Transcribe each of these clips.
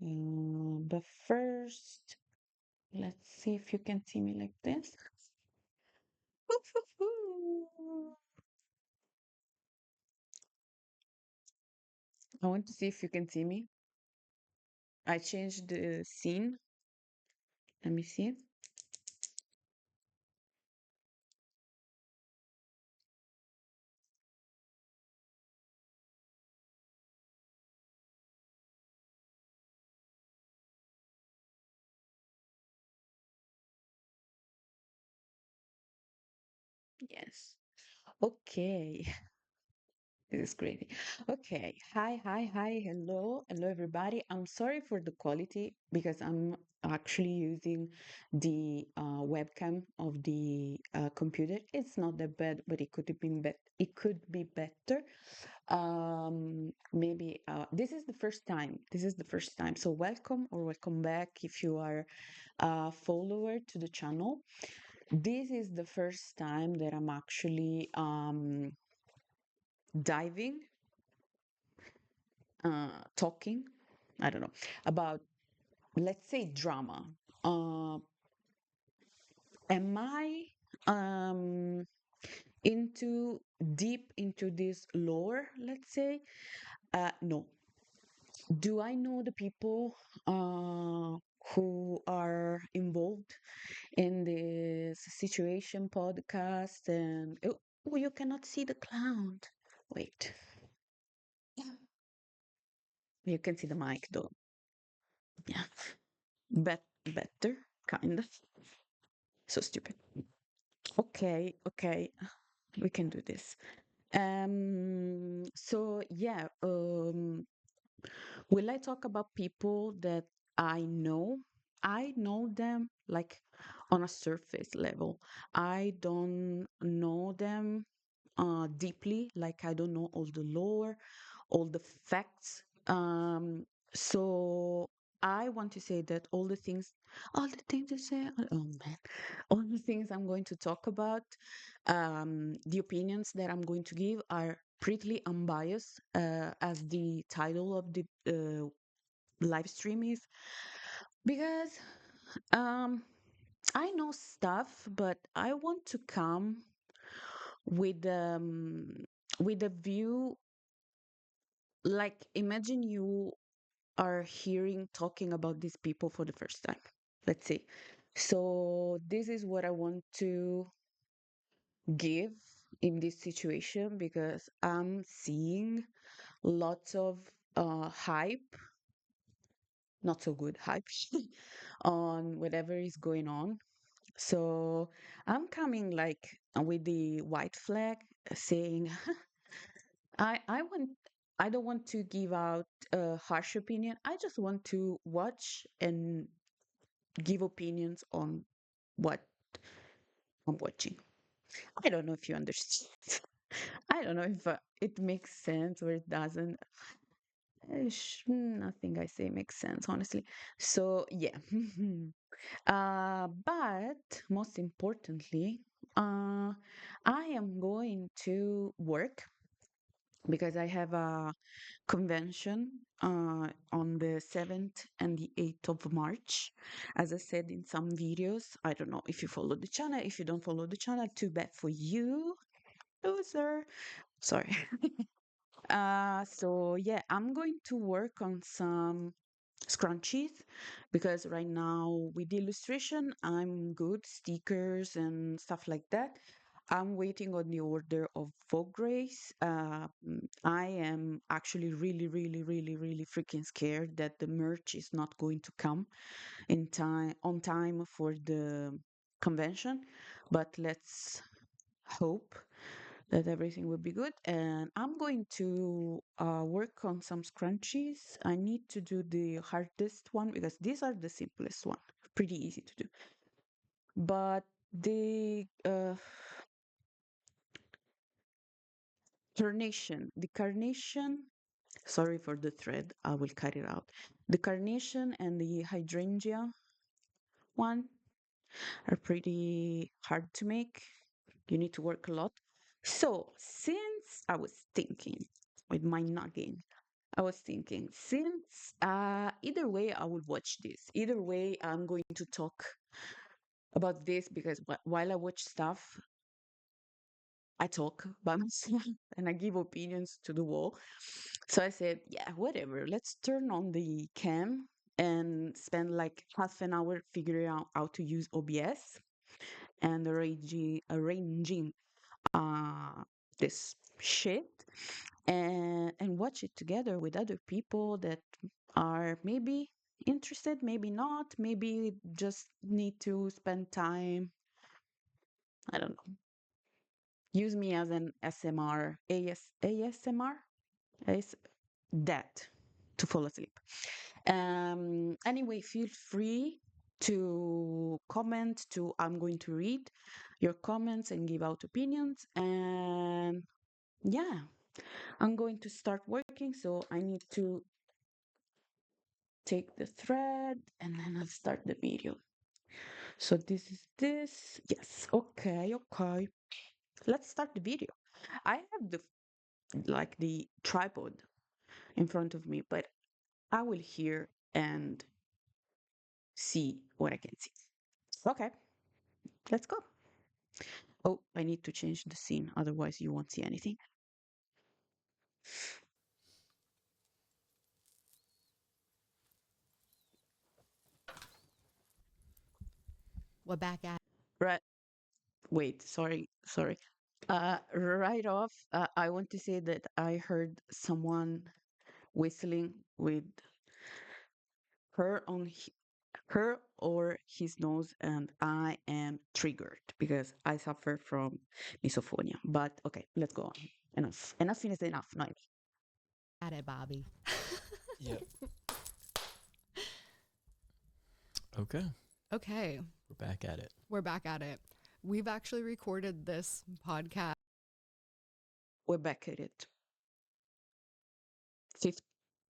But first, let's see if you can see me like this. I want to see if you can see me. I changed the scene. Let me see. Yes. Okay. This is crazy. Okay. Hi. Hello, everybody. I'm sorry for the quality because I'm actually using the webcam of the computer. It's not that bad, but it could have been it could be better. Maybe this is the first time. This is the first time. So welcome or welcome back if you are a follower to the channel. This is the first time that I'm actually diving talking, I don't know, about, let's say, drama. Uh, am I um, into deep into this lore, let's say? No. Do I know the people who are involved in this situation podcast? And oh, you cannot see the clown. Wait, you can see the mic though. Yeah, better, kind of. So stupid. Okay, we can do this. So yeah, will I talk about people that I know? I know them like on a surface level. I don't know them deeply, like I don't know all the lore, all the facts. So I want to say that all the things to say, oh man, all the things I'm going to talk about, the opinions that I'm going to give are pretty unbiased, as the title of the live stream is, because um, I know stuff, but I want to come with with a view, like imagine you are hearing talking about these people for the first time, let's say. So this is what I want to give in this situation, because I'm seeing lots of hype, not so good hype, on whatever is going on. So I'm coming like with the white flag, saying I want, I don't want to give out a harsh opinion. I just want to watch and give opinions on what I'm watching. I don't know if you understand. I don't know if it makes sense or it doesn't. Nothing I say makes sense, honestly. So yeah. But most importantly, I am going to work because I have a convention on the 7th and the 8th of March. As I said in some videos, I don't know if you follow the channel. If you don't follow the channel, too bad for you, loser. Sorry. So yeah, I'm going to work on some scrunchies because right now with the illustration, I'm good, stickers and stuff like that. I'm waiting on the order of Vogue Grace. I am actually really freaking scared that the merch is not going to come in time on time for the convention, but let's hope that everything will be good. And I'm going to work on some scrunchies. I need to do the hardest one because these are the simplest one, pretty easy to do. But the carnation, sorry for the thread, I will cut it out. The carnation and the hydrangea one are pretty hard to make. You need to work a lot. So, since I was thinking with my noggin, I was thinking, since either way, I will watch this. Either way, I'm going to talk about this because while I watch stuff, I talk by myself and I give opinions to the wall. So I said, yeah, whatever. Let's turn on the cam and spend like half an hour figuring out how to use OBS and arranging this shit and watch it together with other people that are maybe interested, maybe not, maybe just need to spend time. I don't know. Use me as an SMR, ASMR, AS, that to fall asleep. Anyway, feel free to comment to I'm going to read your comments and give out opinions. And yeah, I'm going to start working, so I need to take the thread and then I'll start the video. So this is this. Yes. Okay, okay. Let's start the video. I have the tripod in front of me, but I will hear and see what I can see. Okay, let's go. Oh, I need to change the scene, otherwise you won't see anything. We're back at Right. Wait, sorry. Right off, I want to say that I heard someone whistling with her on her or his nose, and I am triggered because I suffer from misophonia. But okay, let's go on. Enough is enough. No. it, Bobby. Yep. Okay. Okay, We're back at it. we're back at it. We've actually recorded this podcast We're back at it. Fifth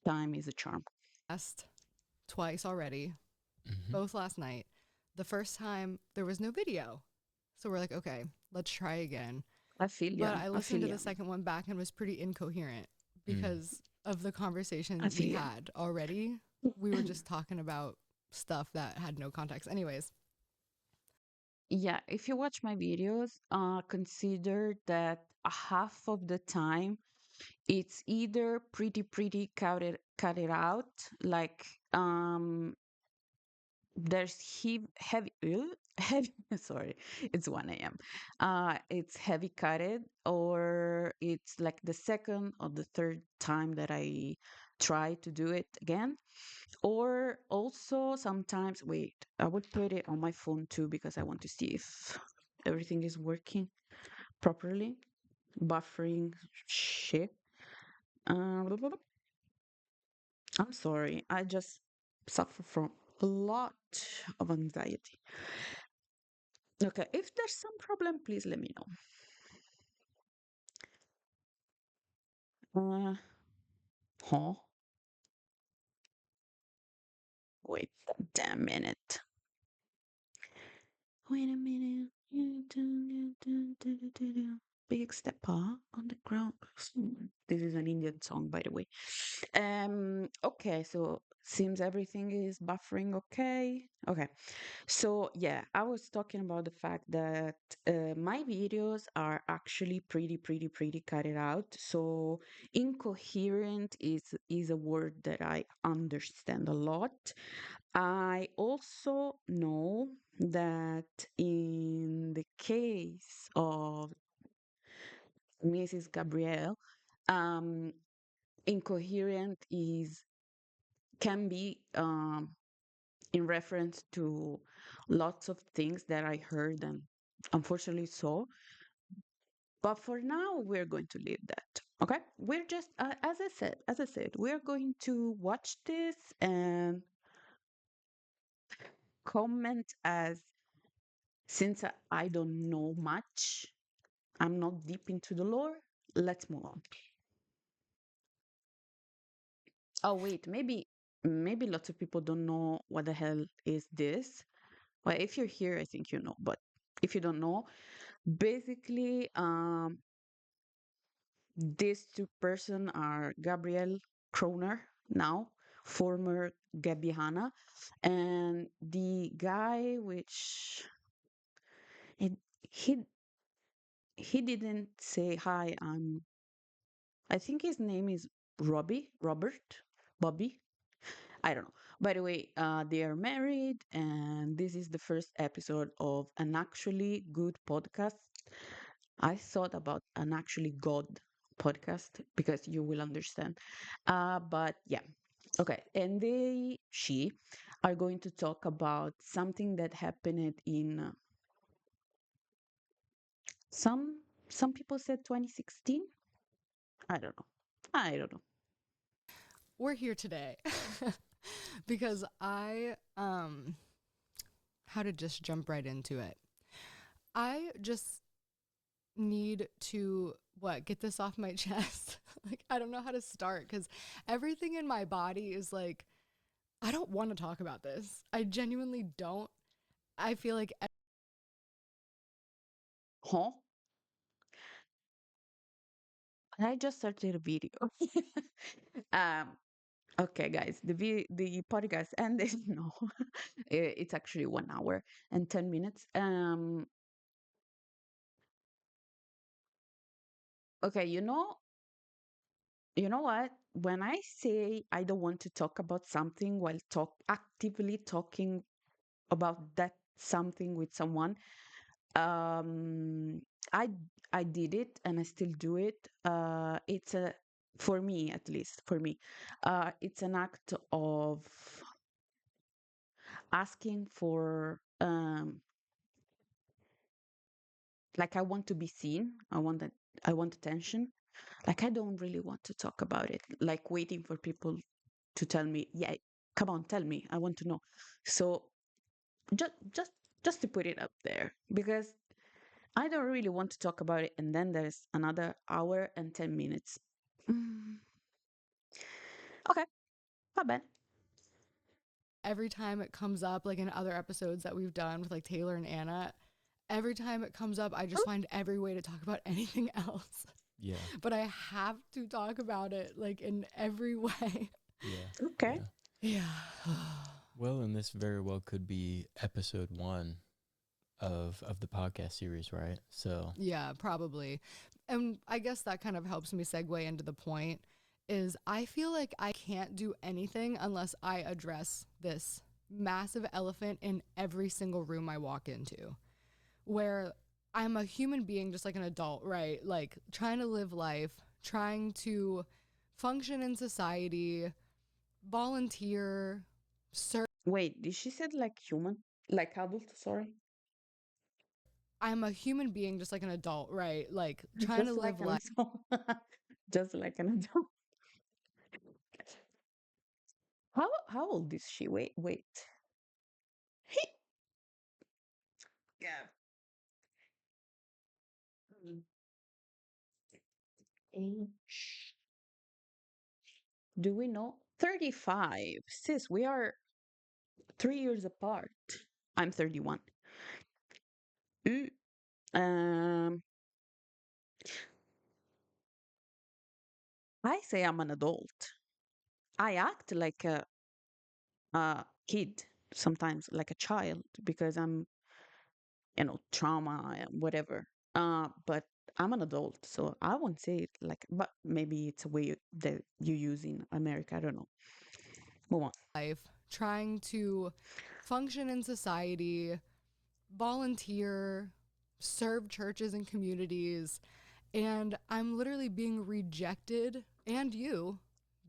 time is a charm. twice already, Hmm. both last night. The first time there was no video. So we're like, okay, let's try again. I feel But ya. I I listened feel to ya. the second one back and was pretty incoherent Mm. because of the I conversation we feel ya. had already. We were just talking about stuff that had no context. Anyways, Yeah, if you watch my videos, consider that a half of the time it's either pretty cut it out, like there's heavy sorry, it's 1 a.m. It's heavy cutted, or it's like the second or the third time that I try to do it again. Or also sometimes, wait, I would put it on my phone too because I want to see if everything is working properly. Buffering shit. Blah, blah, blah. I'm sorry, I just suffer from a lot of anxiety. Okay, if there's some problem, please let me know. Huh? Wait a damn minute. Wait a minute. Big stepper on the ground. This is an Indian song, by the way. Okay, so seems everything is buffering okay. Okay. So yeah, I was talking about the fact that my videos are actually pretty cut it out. So incoherent is a word that I understand a lot. I also know that in the case of Mrs. Gabrielle, um, incoherent is can be in reference to lots of things that I heard and unfortunately saw. But for now, we're going to leave that. Okay, we're just as I said, we're going to watch this and comment as since I don't know much, I'm not deep into the lore. Let's move on. Oh wait, maybe lots of people don't know what the hell is this. Well, if you're here, I think you know. But if you don't know, basically, these two person are Gabrielle. Kroner now, former Gabbie Hanna, and the guy which it, he he didn't say hi. I think his name is Robert, Bobby. I don't know. By the way, they are married, and this is the first episode of an actually good podcast. I thought about an actually God podcast because you will understand. But yeah, okay. And she are going to talk about something that happened in some some people said 2016. I don't know. I don't know. We're here today because I how to just jump right into it. I just need to get this off my chest. Like I don't know how to start cuz everything in my body is like I don't want to talk about this. I genuinely don't. I feel like Huh? I just started a video. um, okay, guys, the podcast ended. No, it's actually 1 hour and 10 minutes. Okay, you know what? When I say I don't want to talk about something while actively talking about that something with someone, um, I I did it and I still do it. It's a for me at least for me, it's an act of asking for like I want to be seen. I want attention. Like I don't really want to talk about it. Like waiting for people to tell me, yeah, come on, tell me. I want to know. So just just just to put it up there because I don't really want to talk about it and then there's another hour and 10 minutes. Mm, okay, not bad. every time it comes up, like in other episodes that we've done with like Taylor and Anna, every time it comes up, I just find every way to talk about anything else. Yeah. But I have to talk about it like in every way. Yeah. Okay. Yeah. Yeah. Well, and this very well could be episode 1 of the podcast series, right? So Yeah, probably. And I guess that kind of helps me segue into the point is I feel like I can't do anything unless I address this massive elephant in every single room I walk into, where I'm a human being just like an adult, right? Like trying to live life, trying to function in society, volunteer, serve. Wait, did she said like human? Like adult, sorry? I'm a human being just like an adult, right? Like trying to Just like live an life. adult. Just like an adult. How old is she? Wait. Yeah. Age. Do we know? 35. Sis, we are 3 years apart. I'm 31. Mm, Um, I say I'm an adult. I act like a kid sometimes, like a child, because I'm, trauma, whatever. But I'm an adult, so I won't say it like, but maybe it's a way that you use in America. I don't know. Move on. Life, trying to function in society, volunteer, serve churches and communities, and I'm literally being rejected, and you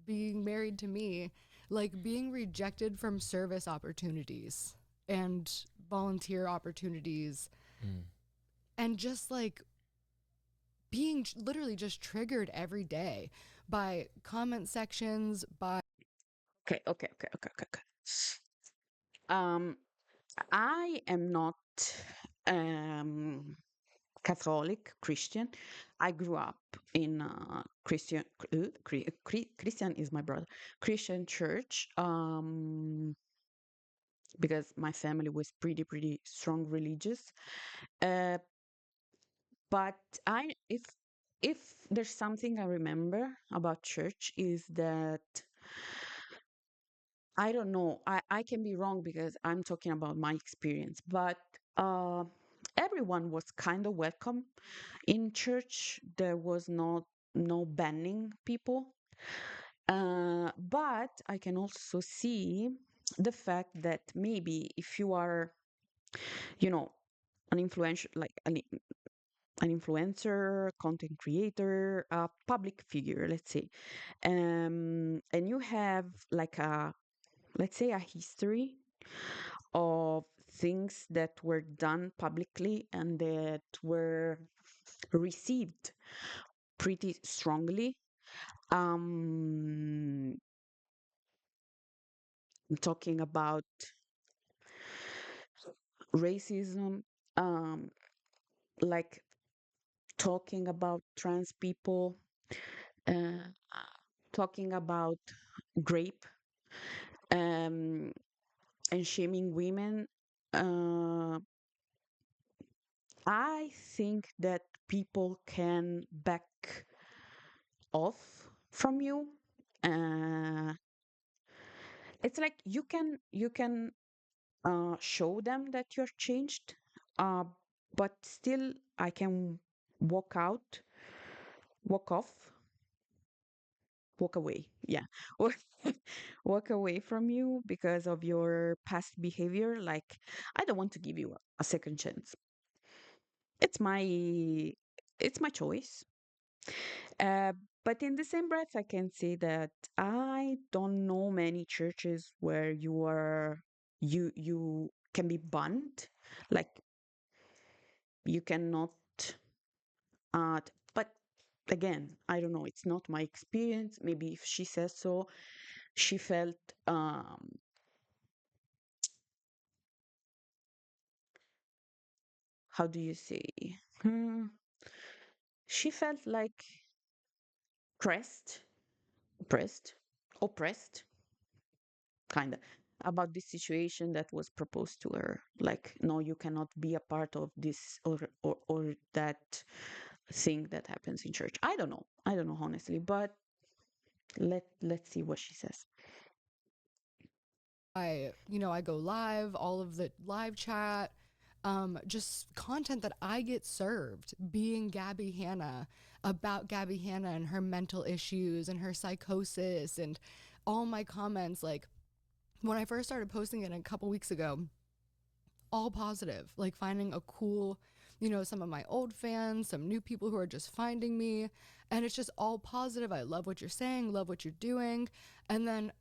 being married to me, like being rejected from service opportunities and volunteer opportunities, mm, and just like being literally just triggered every day by comment sections, by Okay. Um, I am not um Catholic Christian. I grew up in Christian is my brother Christian church. Because my family was pretty strong religious. Uh, but I if there's something I remember about church is that I don't know, I can be wrong because I'm talking about my experience, but uh, everyone was kind of welcome in church. There was no banning people. But I can also see the fact that maybe if you are, you know, an influential, like an influencer, content creator, a public figure, let's say, and you have like a, let's say, a history of things that were done publicly and that were received pretty strongly. I'm talking about racism, um, like talking about trans people, uh, talking about rape, um, and shaming women. Uh, I think that people can back off from you. Uh, it's like you can show them that you're changed, uh, but still I can walk out, walk off, walk away. Yeah, walk walk away from you because of your past behavior. Like I don't want to give you a second chance. It's my it's my choice. Uh, but in the same breath, I can say that I don't know many churches where you can be banned, like you cannot. But again, I don't know. It's not my experience. Maybe if she says so, she felt how do you say? Hmm, she felt like pressed, pressed, oppressed, kind of, about this situation that was proposed to her. Like, no, you cannot be a part of this or that thing that happens in church. I don't know. I don't know honestly, but let's see what she says. I go live, all of the live chat, just content that I get served being Gabbie Hanna, about Gabbie Hanna and her mental issues and her psychosis, and all my comments. Like when I first started posting it a couple weeks ago, all positive, like finding a cool, some of my old fans, some new people who are just finding me. And it's just all positive. I love what you're saying, love what you're doing. And then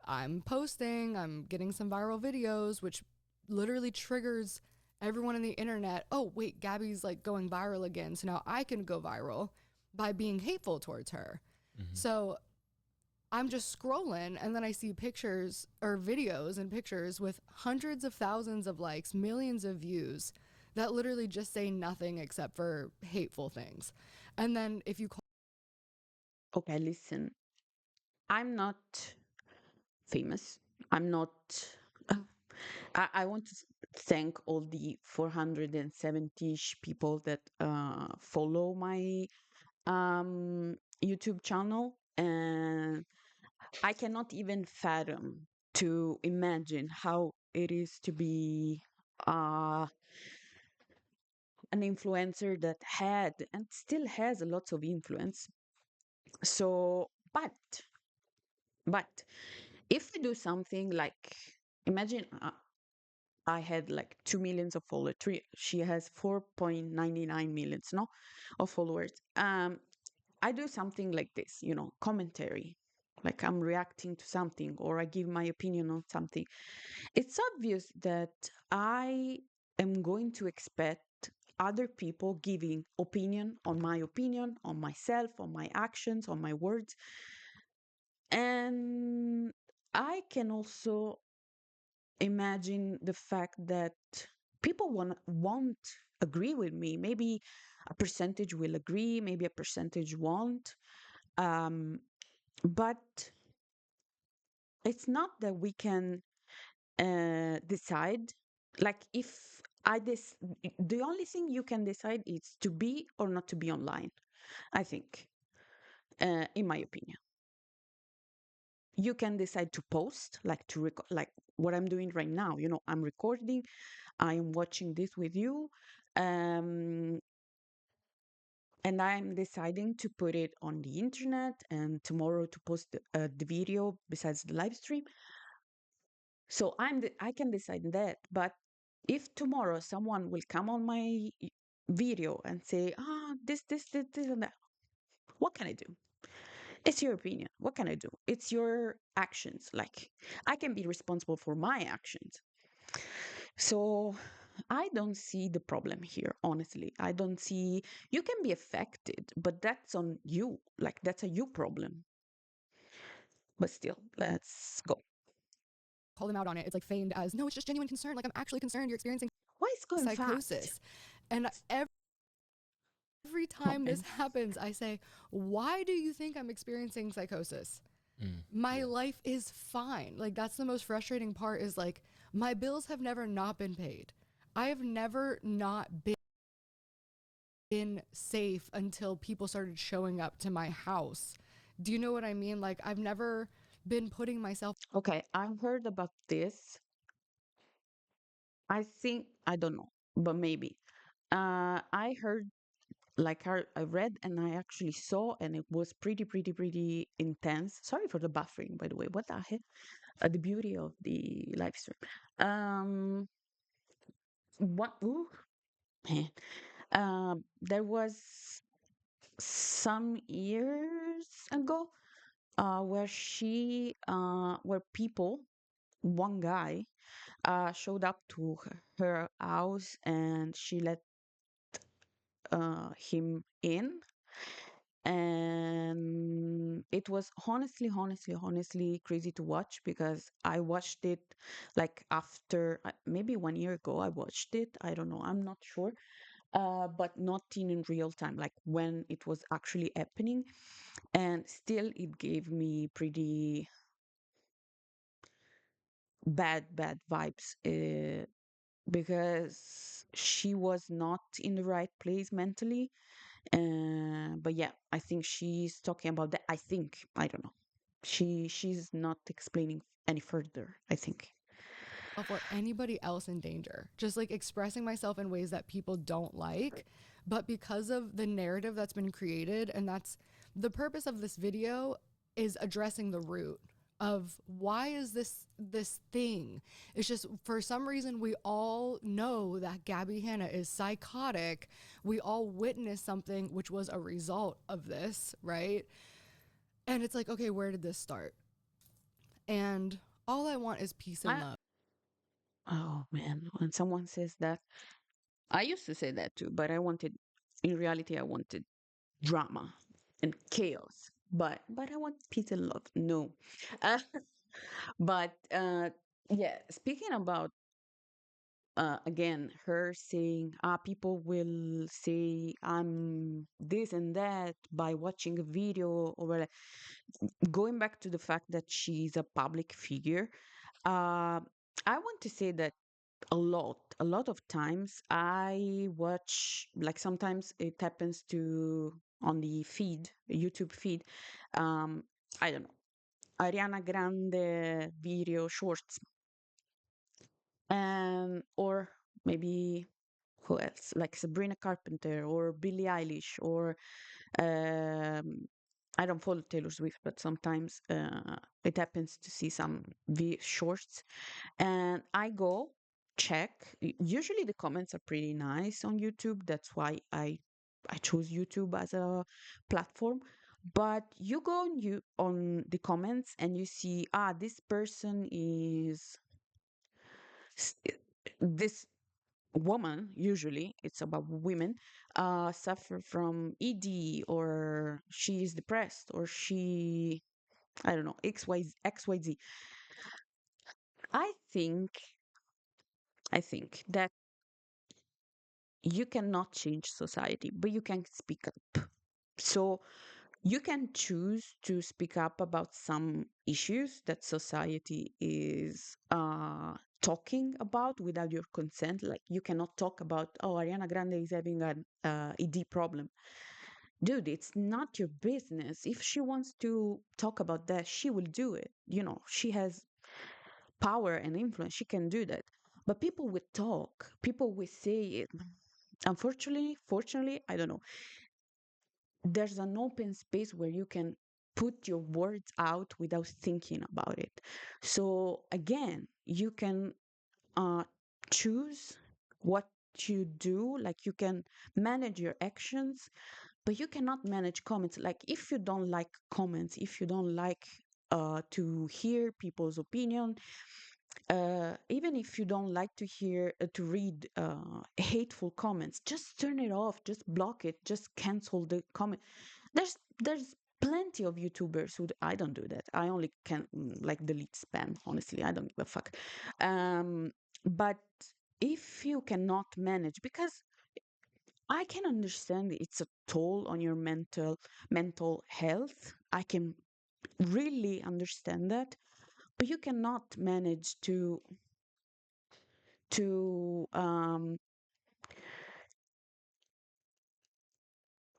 I'm posting, I'm getting some viral videos, which literally triggers everyone on the internet. Oh, wait, Gabbie's like going viral again. So now I can go viral by being hateful towards her. Hmm. So I'm just scrolling and then I see pictures or videos and pictures with hundreds of thousands of likes, millions of views that literally just say nothing except for hateful things. And then if you call Okay, listen. I'm not famous. I'm not. uh, I want to thank all the 470-ish people that follow my YouTube channel, and I cannot even fathom to imagine how it is to be uh, an influencer that had and still has a lot of influence. So, but if we do something like, imagine I had like 2 millions of followers. She has 4.99 millions, no, of followers. I do something like this, commentary, like I'm reacting to something or I give my opinion on something. It's obvious that I am going to expect other people giving opinion, on myself, on my actions, on my words. And I can also imagine the fact that people won't agree with me. Maybe a percentage will agree, maybe a percentage won't. Um, but it's not that we can decide. Like if the only thing you can decide is to be or not to be online. I think, in my opinion. You can decide to post, like to record, like what I'm doing right now. I'm recording, I am watching this with you, um, and I'm deciding to put it on the internet and tomorrow to post the video besides the live stream. So I can decide that. But if tomorrow someone will come on my video and say, this, and that, what can I do? It's your opinion. What can I do? It's your actions. Like, I can be responsible for my actions. So I don't see the problem here, honestly. I don't see, you can be affected, but that's on you. Like, that's a you problem. But still, let's go. Call them out on it. It's like feigned as, no, it's just genuine concern. Like, I'm actually concerned you're experiencing Why is going fast? psychosis. And every Oh, time this man. happens, I say, why do you think I'm experiencing psychosis? My life is fine. Like, that's the most frustrating part, is like, my bills have never not been paid. I have never not been safe until people started showing up to my house. Do you know what I mean? Like, I've never been putting myself. Okay, I've heard about this. I think, I don't know, but maybe. I heard, like, I read and I actually saw, and it was pretty, pretty, pretty intense. Sorry for the buffering, by the way. What the heck? The beauty of the live stream. Um, what? Ooh, man. There was some years ago, where people, one guy, showed up to her house, and she let him in, and it was honestly crazy to watch, because I watched it like after, maybe 1 year ago. I watched it, I don't know, I'm not sure, but not in real time, like when it was actually happening, and still it gave me pretty bad vibes, because she was not in the right place mentally. But yeah, I think she's talking about that. I think, I don't know. She's not explaining any further, I think. Or anybody else in danger. Just like expressing myself in ways that people don't like. But because of the narrative that's been created, and that's the purpose of this video, is addressing the root of why is this thing. It's just, for some reason, we all know that Gabbie Hanna is psychotic. We all witnessed something which was a result of this, right? And it's like, okay, where did this start? And all I want is peace and I, love. oh man, when someone says that, I used to say that too, but in reality, I wanted drama and chaos. But I want peace and love. No. Uh, but yeah, speaking about, again, her saying, people will say I'm this and that by watching a video, or going back to the fact that she's a public figure. uh, I want to say that a lot of times I watch, like, sometimes it happens to on the feed, YouTube feed, um I don't know, Ariana Grande video shorts, and or maybe who else, like Sabrina Carpenter or Billie Eilish, or um I don't follow Taylor Swift, but sometimes it happens to see some shorts, and I go check. Usually the comments are pretty nice on YouTube. That's why I chose YouTube as a platform. But you go on the comments, and you see, this person is s- i- this woman, usually it's about women, suffer from ED, or she is depressed, or she, I don't know, XYZ. I think I think that you cannot change society, but you can speak up. So you can choose to speak up about some issues that society is talking about without your consent. Like, you cannot talk about, Ariana Grande is having an ED problem. dude, it's not your business. If she wants to talk about that, she will do it. You know, she has power and influence. She can do that. But people will talk, people will say it. Unfortunately, fortunately, I don't know. There's an open space where you can put your words out without thinking about it. So again, you can uh, choose what you do, like you can manage your actions, but you cannot manage comments. Like if you don't like comments, if you don't like to hear people's opinion, even if you don't like to hear to read hateful comments, just turn it off, just block it, just cancel the comment. There's plenty of YouTubers who I don't do that. I only can like delete spam. Honestly, I don't give a fuck. But if you cannot manage, because I can understand it's a toll on your mental health. I can really understand that, but you cannot manage to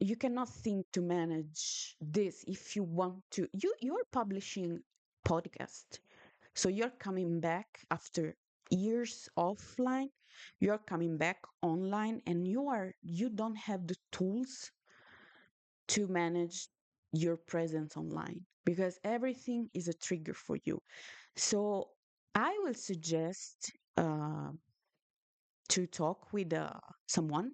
you cannot think to manage this if you want to. You're publishing podcast, so you're coming back after years offline. You're coming back online, and you don't have the tools to manage your presence online because everything is a trigger for you. So I will suggest to talk with someone,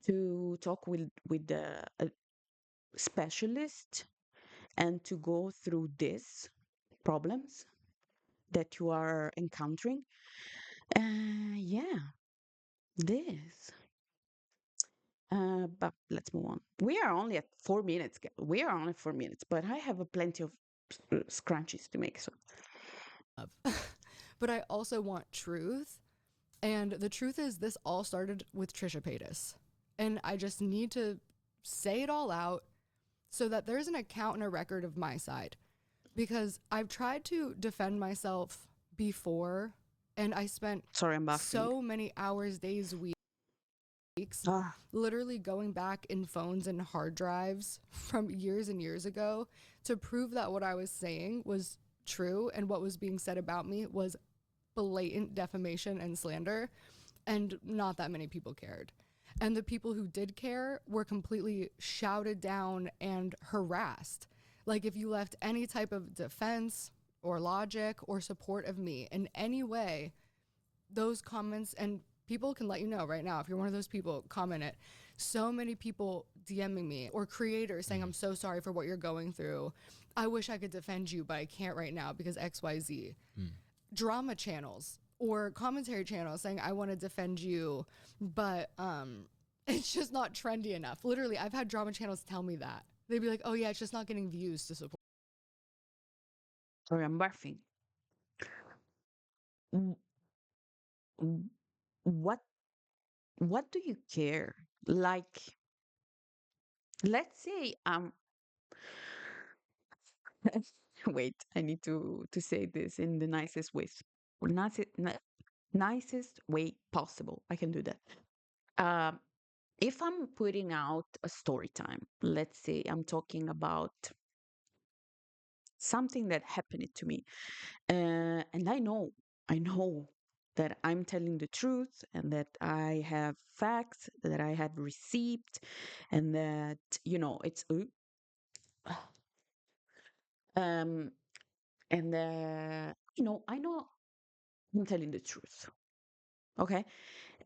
to talk with a specialist, and to go through these problems that you are encountering. Yeah, this. But let's move on. We are only at 4 minutes. We are only 4 minutes, but I have a plenty of scrunchies to make. So Of. But I also want truth. And the truth is, this all started with Trisha Paytas. And I just need to say it all out so that there's an account and a record of my side. Because I've tried to defend myself before, and I spent sorry, I'm buffing. so many hours, days, weeks, Ah, literally going back in phones and hard drives from years and years ago to prove that what I was saying was true and what was being said about me was blatant defamation and slander, and not that many people cared. And the people who did care were completely shouted down and harassed. Like if you left any type of defense or logic or support of me in any way, those comments, and people can let you know right now if you're one of those people, comment it. So many people DMing me or creators saying, I'm so sorry for what you're going through. I wish I could defend you, but I can't right now because XYZ. Drama channels or commentary channels saying, I want to defend you, but it's just not trendy enough. Literally, I've had drama channels tell me that. They'd be like, oh yeah, it's just not getting views to support. sorry, I'm barfing. W- w- What what do you care? Like, let's say wait, I need to say this in the nicest ways. Nicest way possible. I can do that. Um, if I'm putting out a story time, let's say I'm talking about something that happened to me, and I know that I'm telling the truth and that I have facts, that I have receipt, and that it's um, and I know I'm telling the truth. Okay.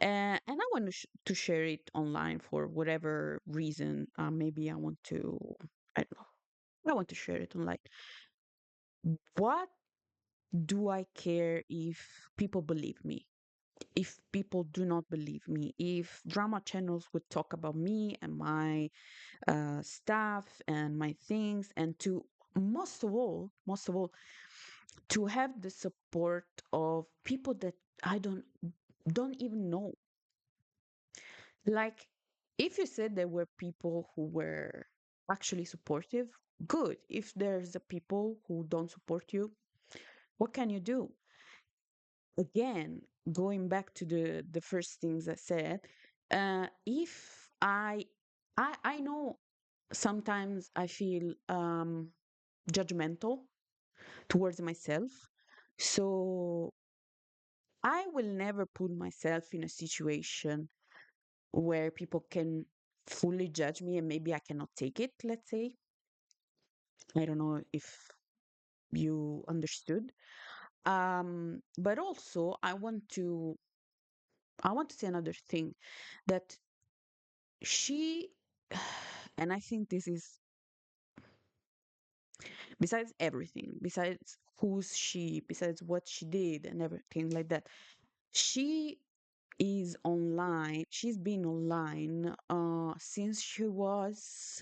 And I want to share it online for whatever reason. Maybe I don't know, I want to share it online. What do I care if people believe me? If people do not believe me, if drama channels would talk about me and my stuff and my things, and to most of all, to have the support of people that I don't even know. Like, if you said there were people who were actually supportive, good. If there's a people who don't support you, what can you do? Again, going back to the first things I said, if I know Sometimes I feel judgmental towards myself. So I will never put myself in a situation where people can fully judge me and maybe I cannot take it, let's say. I don't know if you understood. But also I want to say another thing that she and I think this is besides everything, besides who's she, besides what she did and everything like that, she is online. She's been online since she was,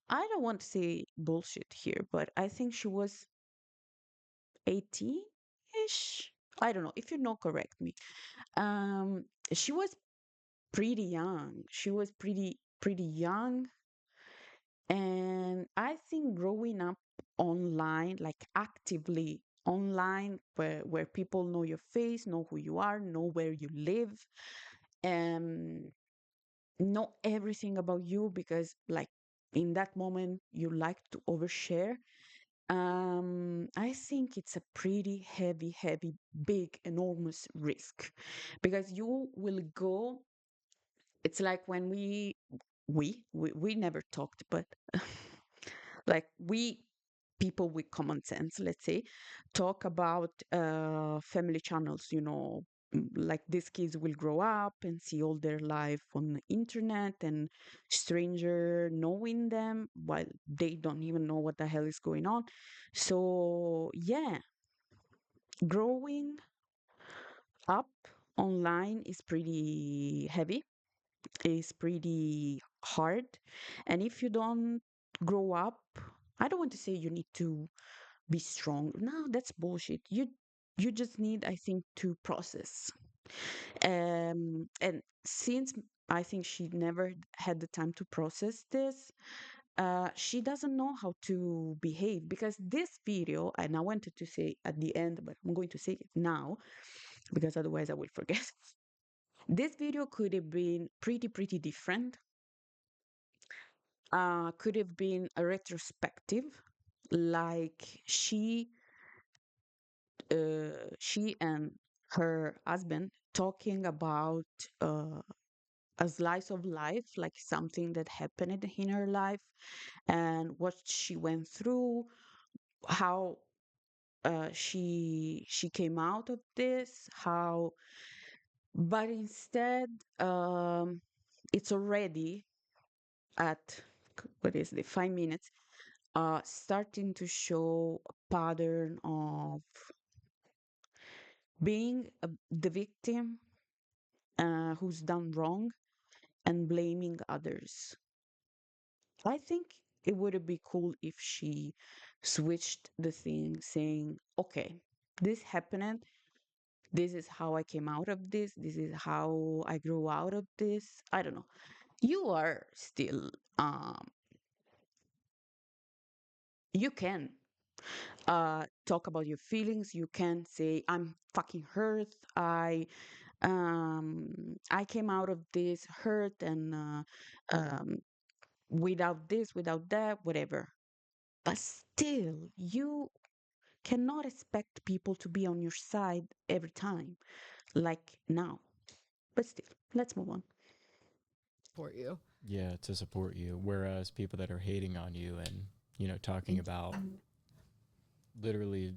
I don't want to say bullshit here, but I think she was 18-ish. I don't know. If you know, correct me. Um, she was pretty young. She was pretty young, and I think growing up online, like actively online, where people know your face, know who you are, know where you live, and know everything about you because like in that moment you like to overshare. I think it's a pretty heavy, big, enormous risk because you will go. It's like when we never talked, but like we people with common sense, let's say, talk about family channels. Like these kids will grow up and see all their life on the internet and stranger knowing them while they don't even know what the hell is going on. So yeah, growing up online is pretty heavy, is pretty hard. And if you don't grow up, I don't want to say you need to be strong. No, that's bullshit. You just need, I think, to process. And since I think she never had the time to process this, she doesn't know how to behave because this video, and I wanted to say at the end, but I'm going to say it now because otherwise I will forget. This video could have been pretty different. Could have been a retrospective, like she and her husband talking about a slice of life, like something that happened in her life and what she went through, how she came out of this, how. But instead, it's already at what is the 5 minutes, starting to show a pattern of being the victim who's done wrong and blaming others. I think it would be cool if she switched the thing, saying, okay, this happened. This is how I came out of this. This is how I grew out of this. I don't know. You are still, you can talk about your feelings. You can say, I'm fucking hurt. I came out of this hurt and without this, without that, whatever. But still, you cannot expect people to be on your side every time, like now. But still, let's move on. Support you. Yeah, to support you. Whereas people that are hating on you and, talking about literally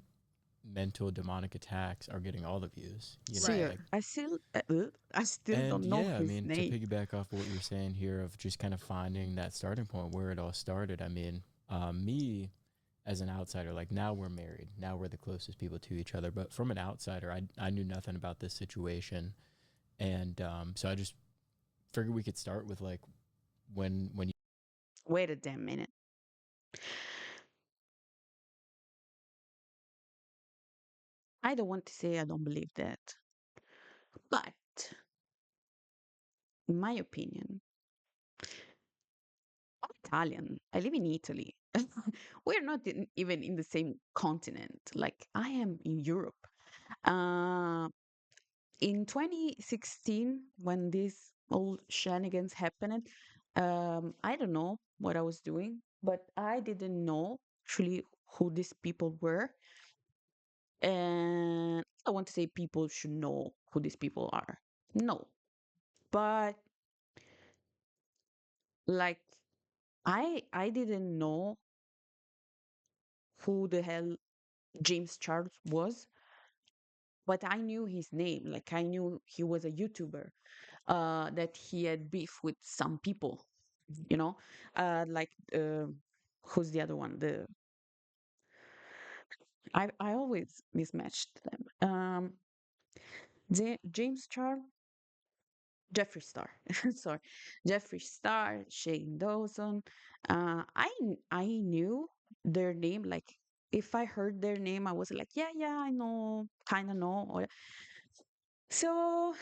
mental demonic attacks are getting all the views, Right. like. I still And don't know yeah, I his mean, to name. piggyback off what you're saying here of just kind of finding that starting point where it all started. I mean, me as an outsider, like now we're married, now we're the closest people to each other. But from an outsider, I knew nothing about this situation, and so I just figured we could start with like when you. Wait a damn minute. I don't want to say I don't believe that, but in my opinion, I'm Italian. I live in Italy. We're not even in the same continent. Like I am in Europe. Uh, in 2016, when this old shenanigans happened, I don't know what I was doing, but I didn't know actually who these people were. And I want to say people should know who these people are. No, but like I didn't know who the hell James Charles was, but I knew his name. Like I knew he was a YouTuber, that he had beef with some people, you know, like who's the other one? I always mismatched them. James Charles, Jeffree Star, sorry, Jeffree Star, Shane Dawson. I knew their name. Like if I heard their name, I was like, yeah, yeah, I know, kind of know. So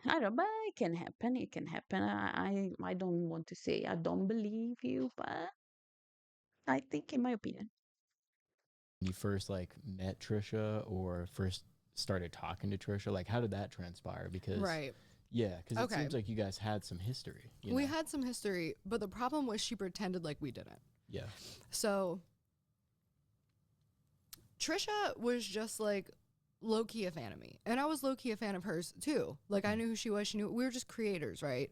I don't know, but it can happen. It can happen. I don't want to say I don't believe you, but I think, in my opinion, You first like met Trisha or first started talking to Trisha? Like, how did that transpire? Because Right. yeah, because it Okay. seems like you guys had some history. You We know? had some history, but the problem was she pretended like we didn't. Yeah. So Trisha was just like low key a fan of me, and I was low key a fan of hers too. Like I Mm. knew who she was. She knew we were just creators, right?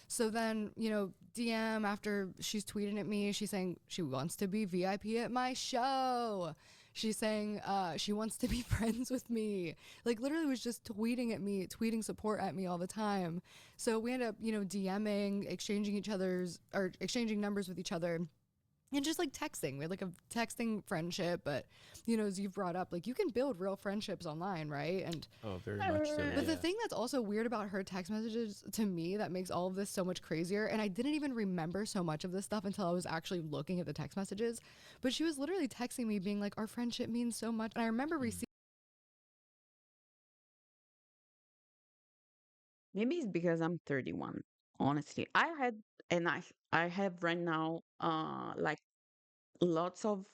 So then, DM after she's tweeting at me, she's saying she wants to be VIP at my show. She's saying she wants to be friends with me. Like literally was just tweeting at me, tweeting support at me all the time. So we end up, DMing, exchanging numbers with each other and just like texting. We had like a texting friendship, but as you've brought up, like you can build real friendships online, right? And Oh, very much so. but the Yeah. thing that's also weird about her text messages to me that makes all of this so much crazier, and I didn't even remember so much of this stuff until I was actually looking at the text messages, but she was literally texting me being like, our friendship means so much. And I remember Mm. receiving maybe it's because I'm 31. Honestly, I have right now like lots of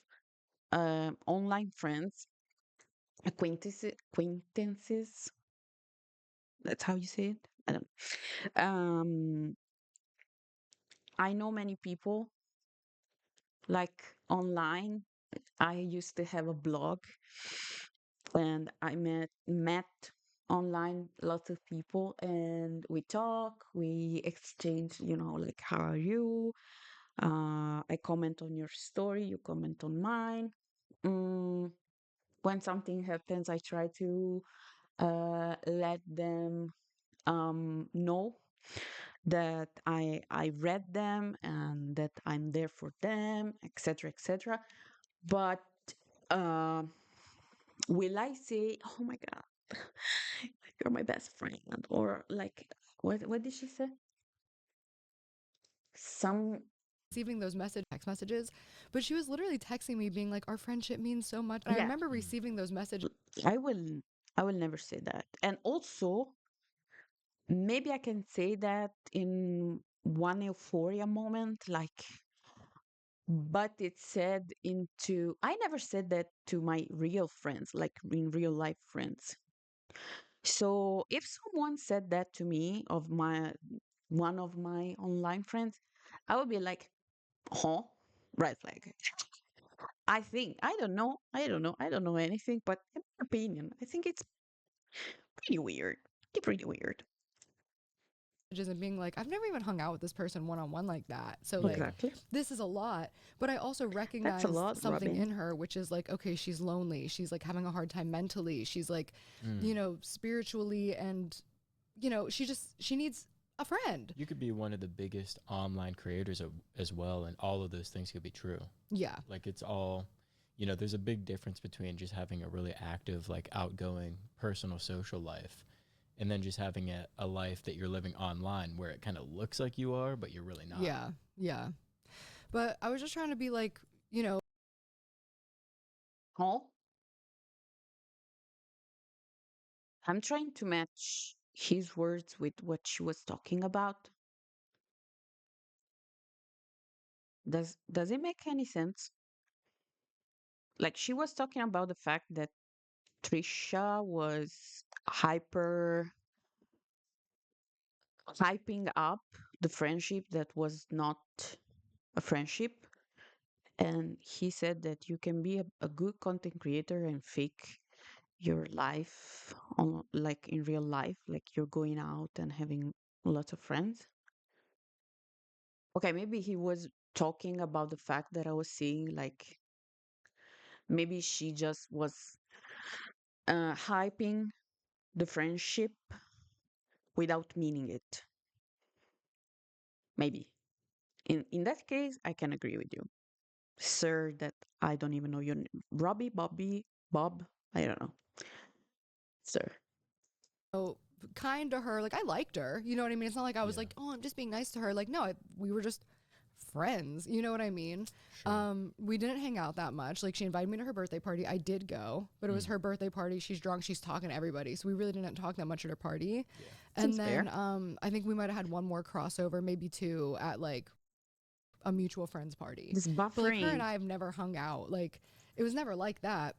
online friends, acquaintances. That's how you say it. I don't. I know many people like online. I used to have a blog, and I met online lots of people, and we talk, we exchange, like how are you? I comment on your story, you comment on mine. Mm, when something happens, I try to let them know that I read them and that I'm there for them, etc., etc. But uh, will I say, "Oh my God, you're my best friend," or like what did she say? Some those text messages, but she was literally texting me being like, our friendship means so much. And I yeah, remember Mm. receiving those messages. I will I will never say that. And also, maybe I can say that in one euphoria moment, like, but it's said into, I never said that to my real friends, like in real life friends. So if someone said that to me of my one of my online friends, I would be like, huh? Red flag. I don't know anything, but in my opinion, I think it's pretty weird. Pretty weird. And being like, I've never even hung out with this person one on one like that. So, Yeah. like, Exactly. this is a lot. But I also That's a recognized lot, something Robin. in her, which is like, okay, she's lonely. She's like having a hard time mentally. She's like, Mm. spiritually, and, she needs a friend. You could be one of the biggest online creators as well, and all of those things could be true. Yeah. Like it's all, there's a big difference between just having a really active, like outgoing personal social life and then just having a life that you're living online where it kind of looks like you are, but you're really not. Yeah. Yeah. But I was just trying to be like, Huh? I'm trying to match his words with what she was talking about. Does it make any sense? Like she was talking about the fact that Trisha was hyping up the friendship that was not a friendship. And he said that you can be a good content creator and fake your life on like in real life, like you're going out and having lots of friends. Okay, maybe he was talking about the fact that I was seeing like maybe she just was hyping the friendship without meaning it. Maybe. In that case, I can agree with you. Sir, that I don't even know your name. Robbie, Bobby, Bob, I don't know. Sir. So kind to her. Like I liked her. You know what I mean? It's not like I was Yeah. like, oh, I'm just being nice to her. Like no, we were just friends. You know what I mean? Sure. We didn't hang out that much. Like she invited me to her birthday party. I did go, but it was Mm. her birthday party. She's drunk. She's talking to everybody. So we really didn't talk that much at her party. Yeah. And Seems then fair. I think we might have had one more crossover, maybe two at like a mutual friends party. This But like her and buffering. I have never hung out. Like it was never like that.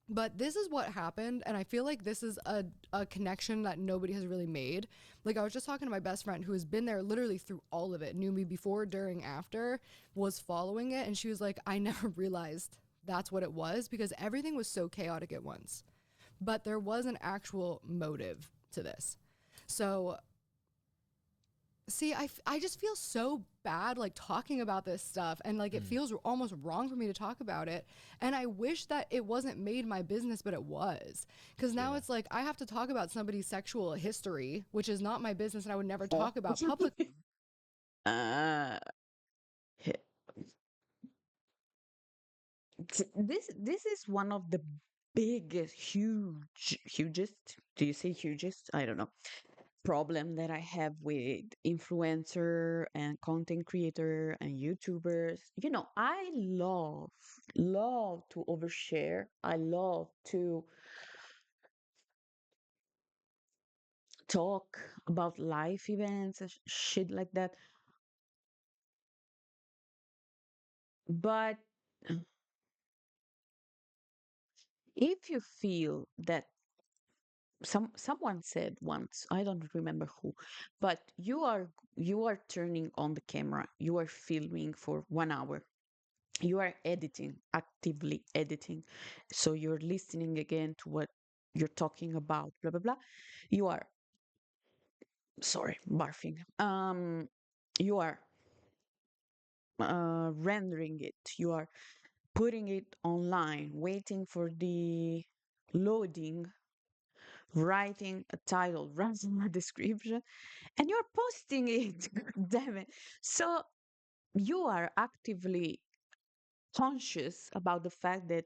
But this is what happened, and I feel like this is a connection that nobody has really made. Like I was just talking to my best friend who has been there literally through all of it, knew me before, during, after, was following it, and she was like, I never realized that's what it was because everything was so chaotic at once. But there was an actual motive to this. So see, I just feel so bad like talking about this stuff and like it Mm. feels almost wrong for me to talk about it. And I wish that it wasn't made my business, but it was. Because now Yeah. it's like I have to talk about somebody's sexual history, which is not my business and I would never Oh. talk about publicly. uh, he- this is one of the biggest, hugest. Do you say hugest? I don't know. Problem that I have with influencer and content creator and YouTubers. You know, I love to overshare. I love to talk about life events and shit like that. But if you feel that someone said once, I don't remember who, but you are turning on the camera, you are filming for 1 hour, you are editing, actively editing, so you're listening again to what you're talking about, blah blah blah. You are, sorry, barfing. You are rendering it, you are putting it online, waiting for the loading, writing a title, writing a description, and you're posting it. Damn it. So you are actively conscious about the fact that,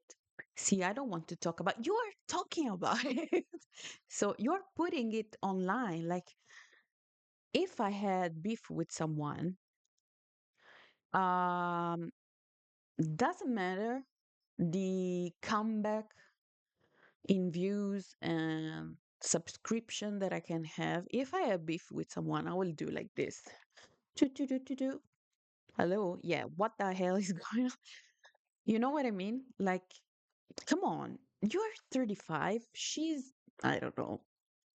see, I don't want to talk about, you are talking about it. So you're putting it online. Like if I had beef with someone, um, doesn't matter the comeback in views and subscription that I can have. If I have beef with someone, I will do like this. Do, do, do, do, do. Hello, yeah, what the hell is going on? You know what I mean? Like, come on, you're 35. She's, I don't know,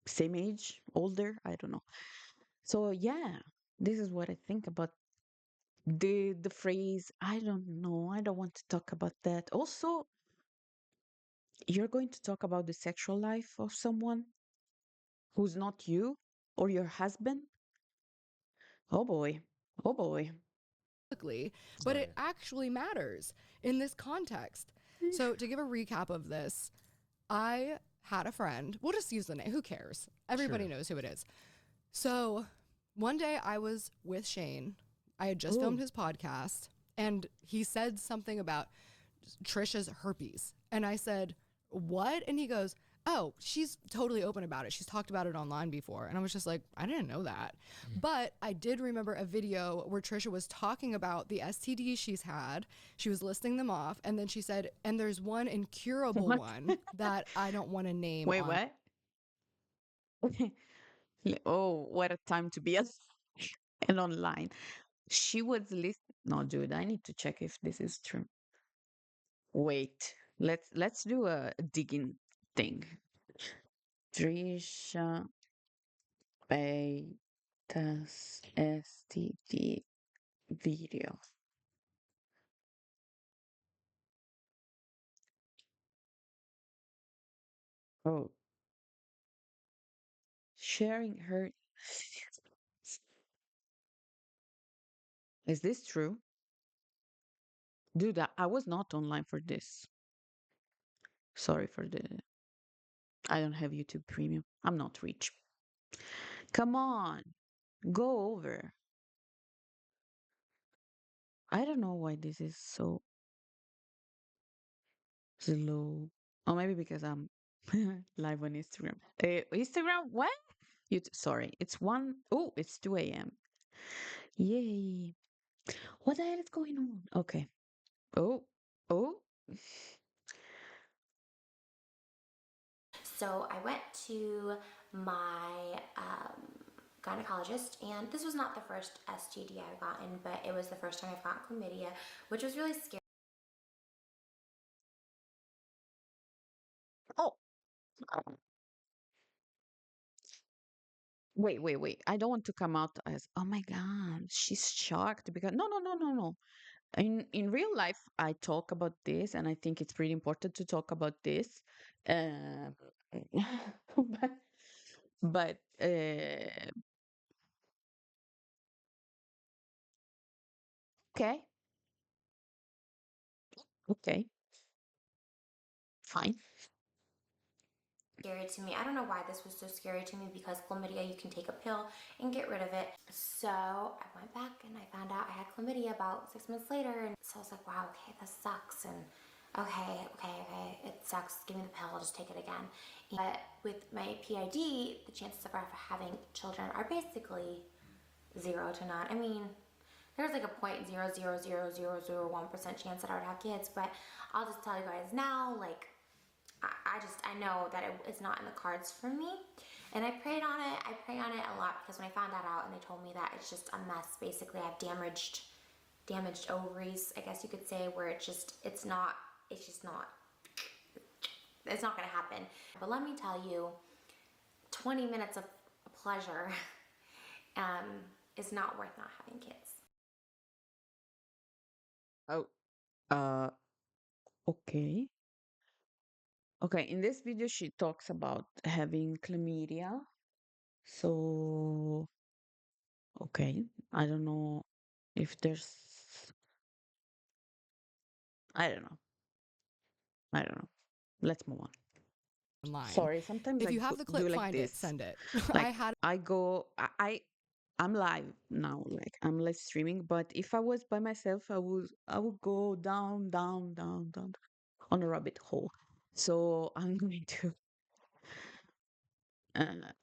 same age, older, I don't know. So yeah, this is what I think about the phrase, I don't know, I don't want to talk about that. Also, you're going to talk about the sexual life of someone who's not you or your husband? Oh boy. Oh boy. But it Right. actually matters in this context. So to give a recap of this, I had a friend. We'll just use the name. Who cares? Everybody Sure. knows who it is. So one day I was with Shane. I had just filmed Oh, his podcast and he said something about Trisha's herpes. And I said, what? And he goes, oh, she's totally open about it. She's talked about it online before. And I was just like, I didn't know that. Mm. But I did remember a video where Trisha was talking about the STDs she's had. She was listing them off. And then she said, and there's one incurable what? one that I don't want to name Wait, on. what? Oh, what a time to be us and online. She was list. No, dude, I need to check if this is true. Wait, let's do a digging thing. Trisha Paytas. test STD video. Oh, sharing her. Is this true? Dude, I was not online for this. Sorry for the. I don't have YouTube Premium. I'm not rich. Come on, go over. I don't know why this is so slow. Or maybe because I'm live on Instagram. Instagram, what? Sorry, it's one. Oh, it's 2 a.m. Yay. What the hell is going on? Okay. Oh, oh. So I went to my gynecologist, and this was not the first STD I've gotten, but it was the first time I've gotten chlamydia, which was really scary. Oh, wait. I don't want to come out as, oh my God, she's shocked because no. In real life, I talk about this, and I think it's pretty important to talk about this. Uh, but but okay, okay, fine. Scary to me. I don't know why this was so scary to me, because chlamydia, you can take a pill and get rid of it. So I went back and I found out I had chlamydia about 6 months later, and so I was like, wow, okay, this sucks, and okay, it sucks, give me the pill, I'll just take it again. But with my PID, the chances of having children are basically 0 to none. I mean, there's like a 0.0000001% chance that I would have kids, but I'll just tell you guys now, like, I know that it's not in the cards for me, and I prayed on it. I pray on it a lot, because when I found that out and they told me that it's just a mess, basically I have damaged ovaries, I guess you could say, where it's not gonna happen. But let me tell you, 20 minutes of pleasure is not worth not having kids. Oh, uh, okay. Okay, in this video, she talks about having chlamydia. So, okay, I don't know if there's, I don't know. I don't know. Let's move on. online. Sorry, sometimes If I you have the do clip, like find it, this. send it. I Like had I go, I'm live now. Like I'm live streaming. But if I was by myself, I would go down on a rabbit hole. So I'm going to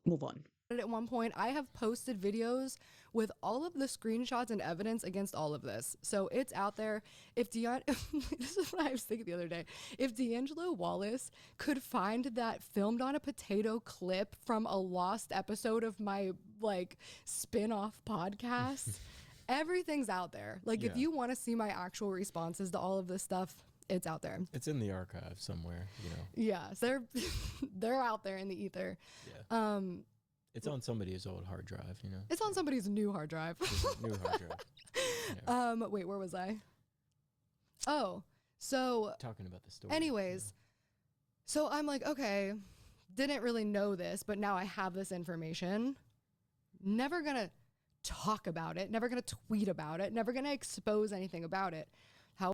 move on. it at one point. I have posted videos with all of the screenshots and evidence against all of this. So it's out there. If this is what I was thinking the other day. If D'Angelo Wallace could find that filmed on a potato clip from a lost episode of my like spin-off podcast, everything's out there. Like if Yeah. you want to see my actual responses to all of this stuff, it's out there. It's in the archive somewhere, you know. Yeah, so they're out there in the ether. Yeah. It's on somebody's old hard drive, you know. It's on somebody's new hard drive. New hard drive. Yeah. Wait, where was I? Oh, so Talking about the story. anyways, so I'm like, okay, didn't really know this, but now I have this information. Never gonna talk about it, never gonna tweet about it, never gonna expose anything about it. How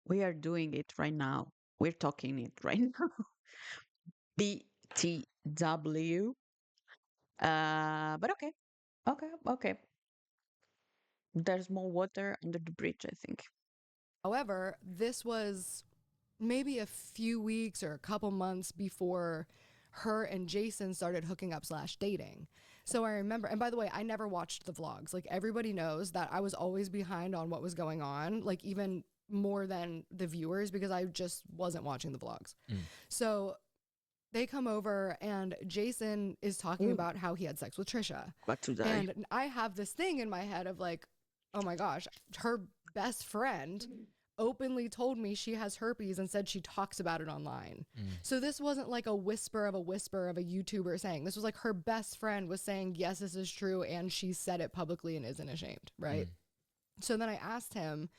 We are doing it right now. We're talking it right now. BTW. But okay. There's more water under the bridge, I think. However, this was maybe a few weeks or a couple months before her and Jason started hooking up / dating. So I remember, and by the way, I never watched the vlogs. Like everybody knows that I was always behind on what was going on, like even more than the viewers, because I just wasn't watching the vlogs. So they come over and Jason is talking about how he had sex with Trisha. About to die. And I have this thing in my head of like, oh my gosh, her best friend openly told me she has herpes and said she talks about it online. Mm. So this wasn't like a whisper of a YouTuber saying. This was like her best friend was saying, yes, this is true, and she said it publicly and isn't ashamed, right? Mm. So then I asked him,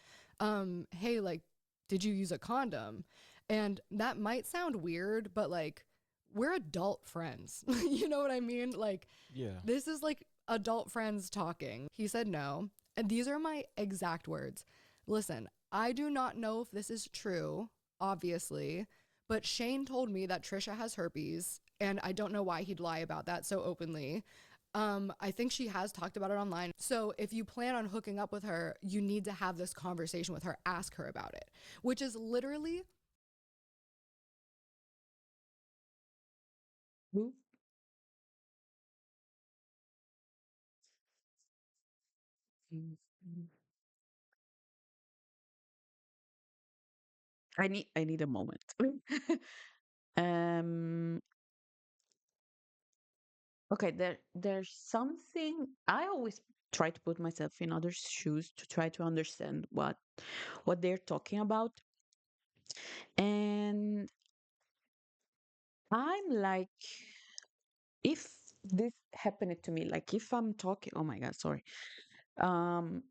hey, like, did you use a condom? And that might sound weird, but like, we're adult friends. You know what I mean? Like, Yeah. this is like adult friends talking. He said no. And these are my exact words. Listen, I do not know if this is true, obviously, but Shane told me that Trisha has herpes, and I don't know why he'd lie about that so openly. I think she has talked about it online. So if you plan on hooking up with her, you need to have this conversation with her, ask her about it, which is literally Who? Mm, mm. I need a moment. um okay, there's something I always try to put myself in others' shoes to try to understand what they're talking about. And I'm like, if this happened to me, like if I'm talking, oh my God, sorry. Um,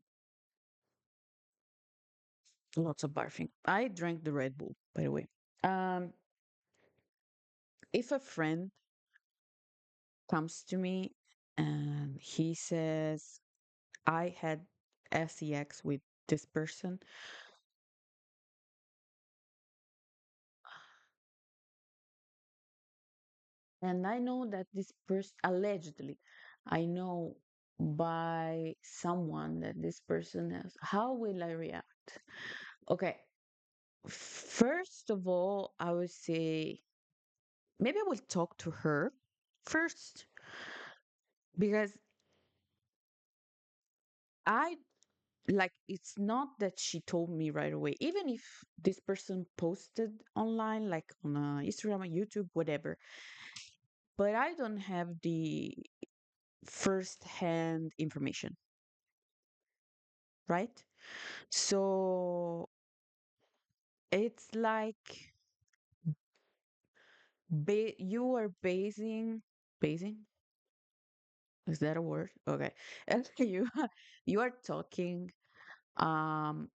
Lots of barfing. I drank the Red Bull, by the way. Um, if a friend comes to me and he says, I had sex with this person, and I know that this person, allegedly, I know by someone that this person has, how will I react? Okay, first of all, I would say maybe I will talk to her first because I like it's not that she told me right away, even if this person posted online, like on Instagram, YouTube, whatever, but I don't have the first hand information, right? So it's like you are basing, is that a word? Okay. And you are talking, um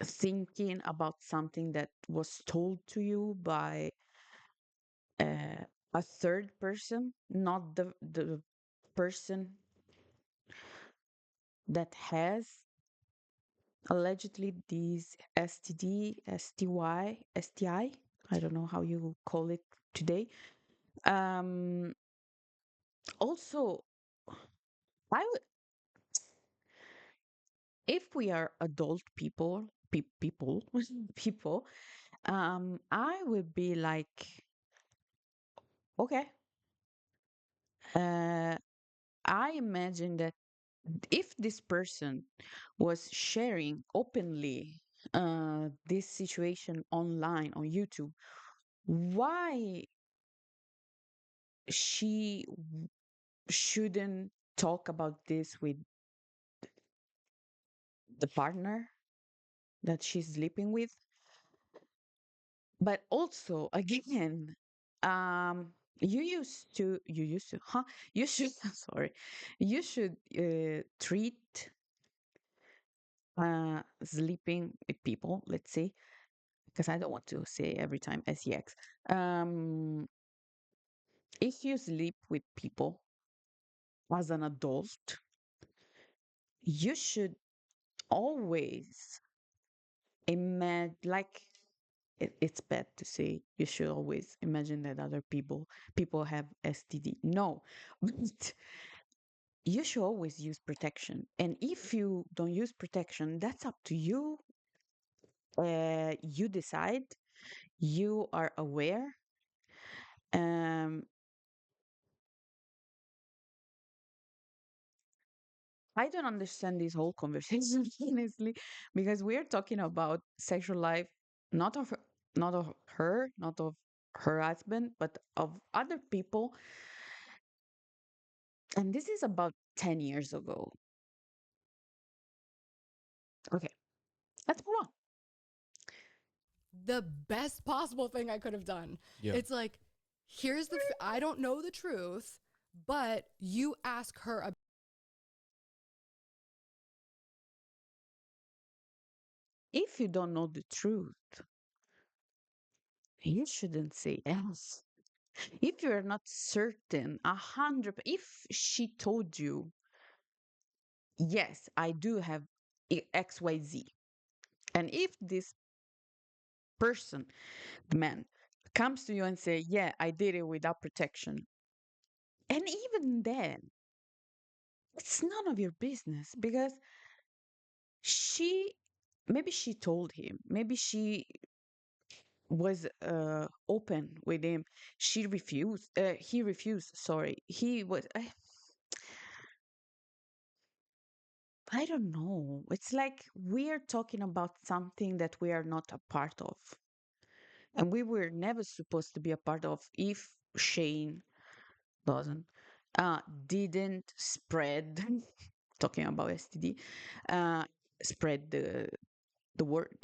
thinking about something that was told to you by a third person, not the person that has allegedly these STD, STY, STI. I don't know how you call it today. Um, Also, I would, if we are adult people, people, people, I would be like, okay, uh, I imagine that if this person was sharing openly this situation online on YouTube, why she shouldn't talk about this with the partner that she's sleeping with? But also, again, huh? You should, sorry, you should treat sleeping with people, let's say, because I don't want to say every time sex. Um, if you sleep with people as an adult, you should always imagine, like, it's bad to say you should always imagine that other people have STD. No, but you should always use protection. And if you don't use protection, that's up to you. You decide. You are aware. Um, I don't understand this whole conversation, honestly, because we're talking about sexual life, not of not of her husband, but of other people. And this is about 10 years ago. Okay, let's move on. the best possible thing I could have done. Yeah. It's like, here's the, I don't know the truth, but you ask her. If you don't know the truth, you shouldn't say yes. If you're not certain, 100, if she told you, yes, I do have XYZ, and if this person, the man, comes to you and say, yeah, I did it without protection, and even then, it's none of your business because she, maybe she told him, maybe she was open with him. She refused. He refused. Sorry, he was. I don't know. It's like we're talking about something that we are not a part of, and we were never supposed to be a part of. If Shane doesn't, didn't spread, talking about STD, uh, spread the word.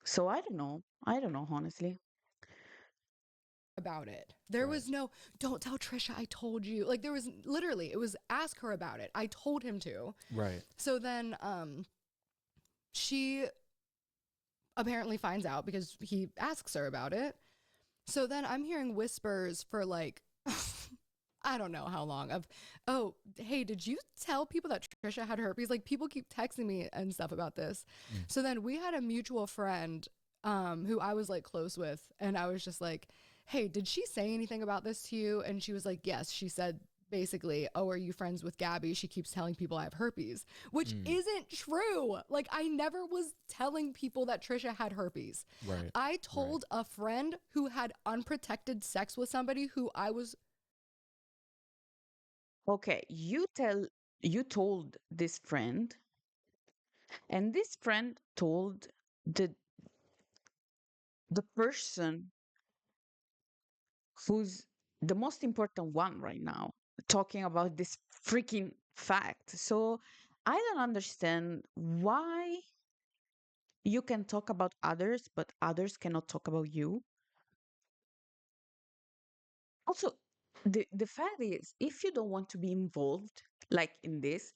So I don't know. I don't know honestly. About it. There Right. was no, don't tell Trisha I told you. Like there was literally, it was ask her about it. I told him to. Right. So then she apparently finds out because he asks her about it. So then I'm hearing whispers for like I don't know how long of, oh, hey, did you tell people that Trisha had herpes? Like people keep texting me and stuff about this. Mm. So then we had a mutual friend who I was like close with, and I was just like, hey, did she say anything about this to you? And she was like, yes. She said basically, oh, are you friends with Gabbie? She keeps telling people I have herpes, which Mm. isn't true. Like I never was telling people that Trisha had herpes. Right. I told a friend who had unprotected sex with somebody who I was Okay, you told this friend, and this friend told the the person who's the most important one right now talking about this freaking fact. So I don't understand why you can talk about others, but others cannot talk about you. Also, the fact is, if you don't want to be involved, like in this,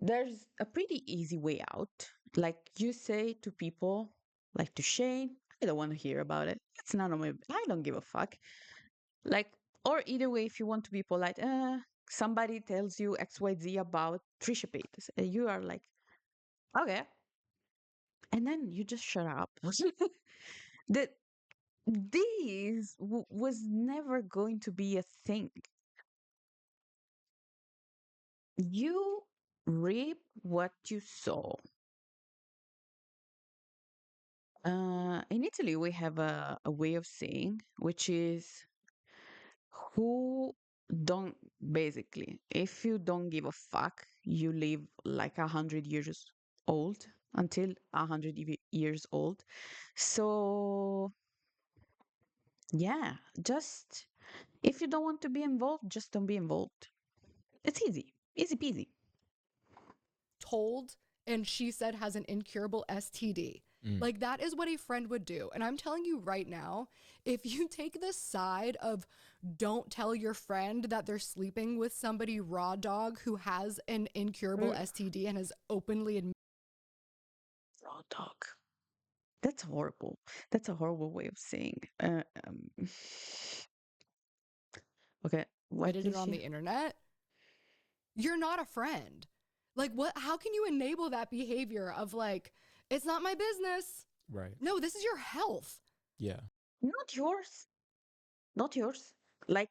there's a pretty easy way out. Like you say to people, like to Shane, I don't want to hear about it. It's none of my, I don't give a fuck. Like, or either way, if you want to be polite, somebody tells you XYZ about Trisha Paytas, and you are like, okay. And then you just shut up. that this was never going to be a thing. You reap what you sow. In Italy, we have a way of saying, which is who don't basically, if you don't give a fuck, you live like 100 years old until 100 years old. So, yeah, just if you don't want to be involved, just don't be involved. It's easy, easy peasy. told and she said has an incurable STD. Mm. Like that is what a friend would do. And I'm telling you right now, if you take the side of don't tell your friend that they're sleeping with somebody raw dog who has an incurable Mm. STD and has openly admitted. Raw dog. That's horrible. That's a horrible way of saying. Okay, what Admitted did it on she? the internet, you're not a friend. Like what, how can you enable that behavior of like, it's not my business. Right. No, this is your health. Yeah. Not yours. Not yours. Like,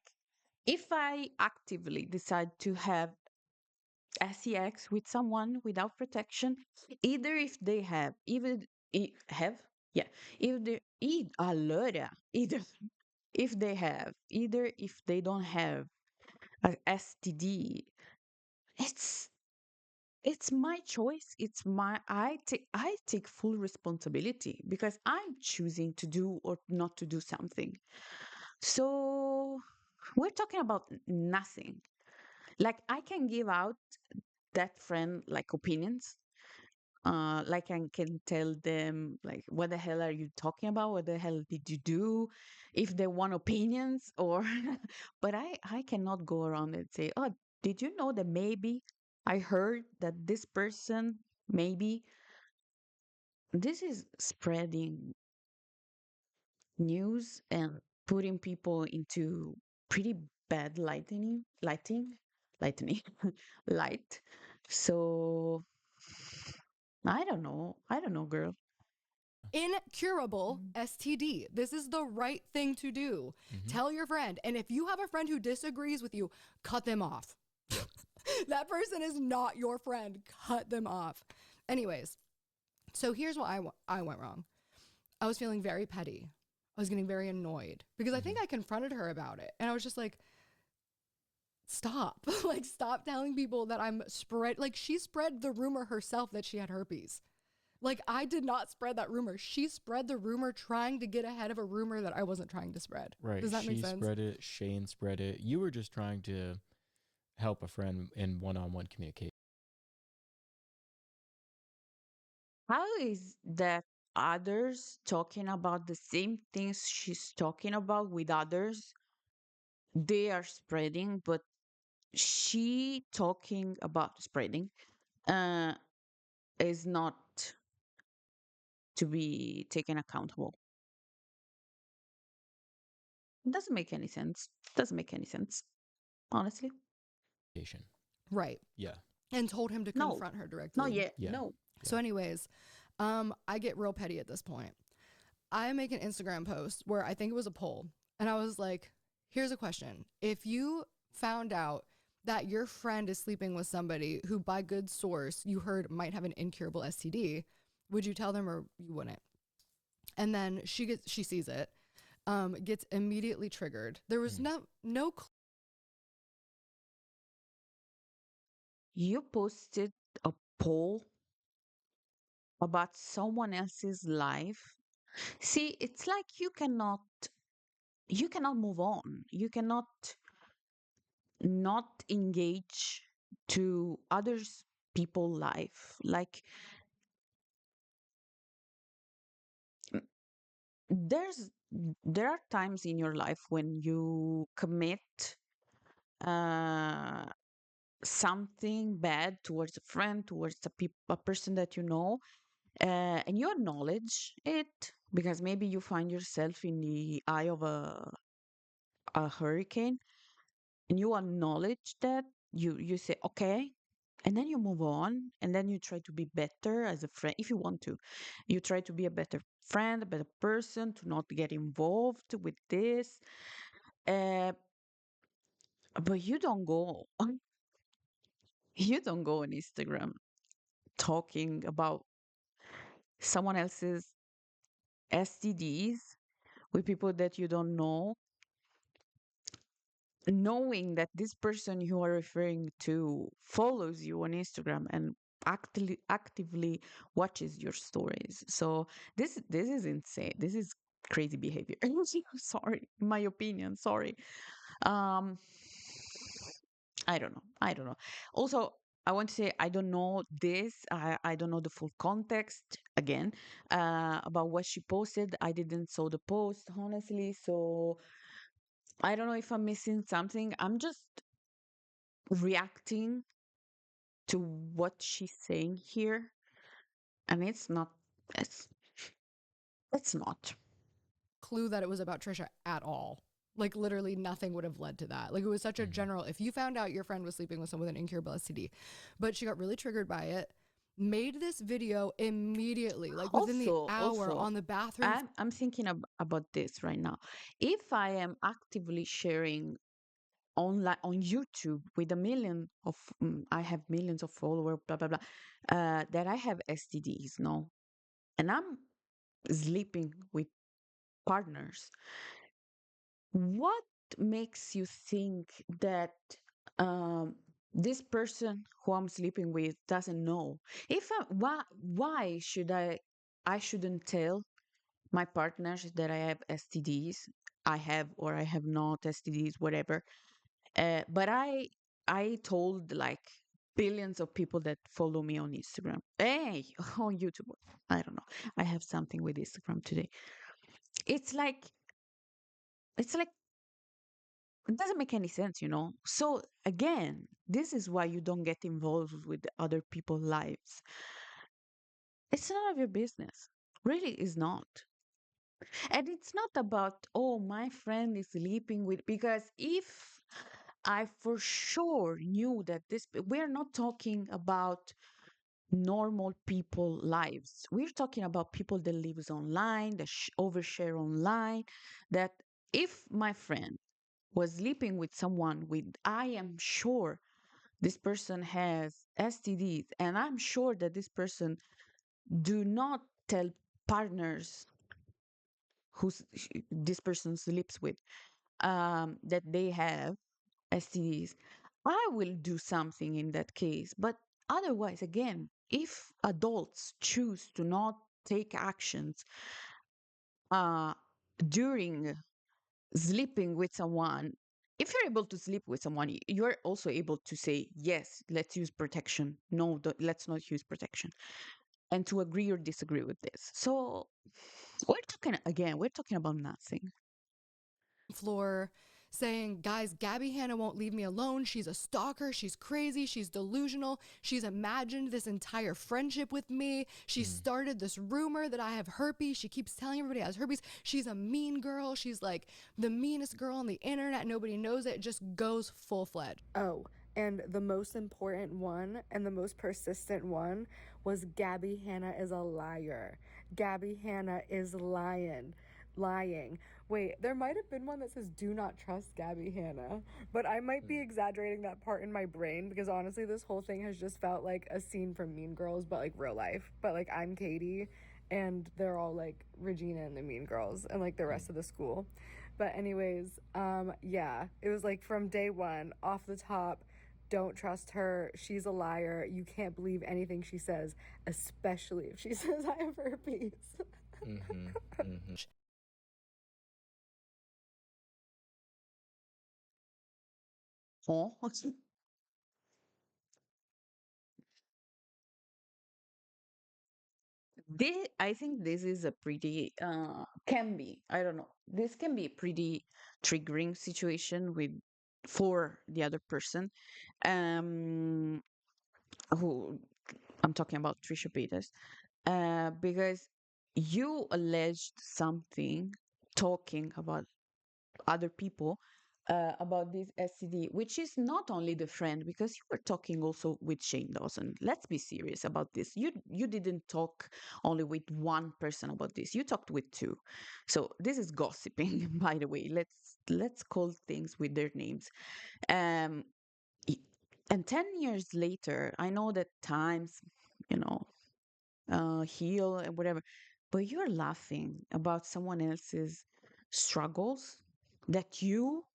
if I actively decide to have sex with someone without protection, either if they have, even have, yeah, if they allora, either if they have, either if they don't have a STD, it's it's my choice. It's my I take full responsibility because I'm choosing to do or not to do something. So we're talking about nothing. Like I can give out that friend like opinions, Like I can tell them like, what the hell are you talking about? What the hell did you do? If they want opinions or, but I cannot go around and say, oh, did you know that maybe I heard that this person maybe this is spreading news and putting people into pretty bad lightning, light. So I don't know, girl. Incurable STD. This is the right thing to do. Mm-hmm. Tell your friend. And if you have a friend who disagrees with you, cut them off. Yep. That person is not your friend. Cut them off. Anyways, so here's what I went wrong. I was feeling very petty. I was getting very annoyed because I think I confronted her about it. And I was just like, stop. Like, stop telling people that I'm spread. Like, she spread the rumor herself that she had herpes. Like, I did not spread that rumor. She spread the rumor trying to get ahead of a rumor that I wasn't trying to spread. Right. Does that make sense? She spread it. Shane spread it. You were just trying to help a friend in one-on-one communication. How is that others talking about the same things she's talking about with others? They are spreading, but she talking about spreading uh, is not to be taken accountable. Doesn't make any sense. Doesn't make any sense, honestly. Right. Yeah. And told him to No, confront her directly. not yet. Yeah. No. So, anyways, I get real petty at this point. I make an Instagram post where I think it was a poll. And I was like, here's a question. If you found out that your friend is sleeping with somebody who, by good source, you heard might have an incurable STD, would you tell them or you wouldn't? And then she sees it, gets immediately triggered. There was no You posted a poll about someone else's life. See, it's like you cannot move on. You cannot not engage to others people life. Like mm, there's there are times in your life when you commit uh something bad towards a friend, towards a person that you know, and you acknowledge it because maybe you find yourself in the eye of a hurricane and you acknowledge that you say okay, and then you move on, and then you try to be better as a friend if you want to. You try to be a better friend, a better person, to not get involved with this, uh, but you don't go you don't go on Instagram talking about someone else's STDs with people that you don't know, knowing that this person you are referring to follows you on Instagram and actively watches your stories. So this is insane. This is crazy behavior. Sorry, in my opinion. Sorry. Um, I don't know. I don't know. Also, I want to say I don't know this. I don't know the full context again about what she posted. I didn't saw the post honestly, so I don't know if I'm missing something. I'm just reacting to what she's saying here, and it's not. It's it's not. clue that it was about Trisha at all. Like, literally nothing would have led to that. Like, it was such a general, if you found out your friend was sleeping with someone with an incurable STD, but she got really triggered by it, made this video immediately, like within the hour Also, on the bathroom. I'm thinking about this right now. If I am actively sharing online on YouTube with a million of I have millions of followers, blah blah blah, that I have STDs, no, and I'm sleeping with partners. What makes you think that this person who I'm sleeping with doesn't know? If I, why should I shouldn't tell my partners that I have STDs? I have or I have not STDs, whatever. But I told like billions of people that follow me on Instagram. Hey, on YouTube. I don't know. I have something with Instagram today. It's like it's like it doesn't make any sense, you know? So again, this is why you don't get involved with other people's lives. It's none of your business. Really is not. And it's not about, oh, my friend is sleeping with, because if I for sure knew that we're not talking about normal people lives. We're talking about people that lives online, that overshare online, that if my friend was sleeping with someone with, I am sure this person has STDs, and I'm sure that this person do not tell partners this person sleeps with that they have STDs. I will do something in that case. But otherwise, again, if adults choose to not take actions uh, during sleeping with someone, if you're able to sleep with someone, you're also able to say, yes, let's use protection. No, let's not use protection. And to agree or disagree with this. So we're talking about nothing. Floor saying, guys, Gabbie Hanna won't leave me alone. She's a stalker. She's crazy. She's delusional. She's imagined this entire friendship with me. She Mm. started this rumor that I have herpes. She keeps telling everybody I has herpes. She's a mean girl. She's like the meanest girl on the internet. Nobody knows it. It just goes full fledged. Oh, and the most important one and the most persistent one was Gabbie Hanna is a liar. Gabbie Hanna is lying. Wait, there might have been one that says do not trust Gabbie Hanna, but I might be exaggerating that part in my brain because honestly, this whole thing has just felt like a scene from Mean Girls, but like real life. But like I'm Katie, and they're all like Regina and the Mean Girls, and like the rest of the school. But anyways, yeah, it was like from day one, off the top. Don't trust her. She's a liar. You can't believe anything she says, especially if she says I have herpes. Mm-hmm. Mm-hmm. Oh, I think this is a pretty can be, I don't know. This can be a pretty triggering situation with for the other person. Um who I'm talking about Trisha Paytas. Because you alleged something talking about other people about this STD, which is not only the friend, because you were talking also with Shane Dawson. Let's be serious about this. You didn't talk only with one person about this. You talked with two. So this is gossiping, by the way. Let's call things with their names. Um, y- and 10 years later, I know that times, you know, heal and whatever, but you're laughing about someone else's struggles that you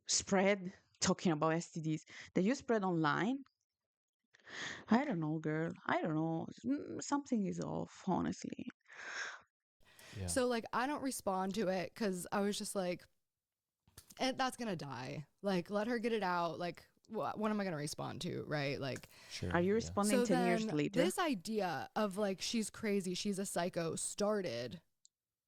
spread talking about STDs that you spread online. I don't know, girl. I don't know. Something is off, honestly. Yeah. So like I don't respond to it because I was just like, that's gonna die. Like let her get it out. Like what am I gonna respond to, right? Like Sure. Are you Yeah. responding so 10 years then later? this idea of like she's crazy, she's a psycho started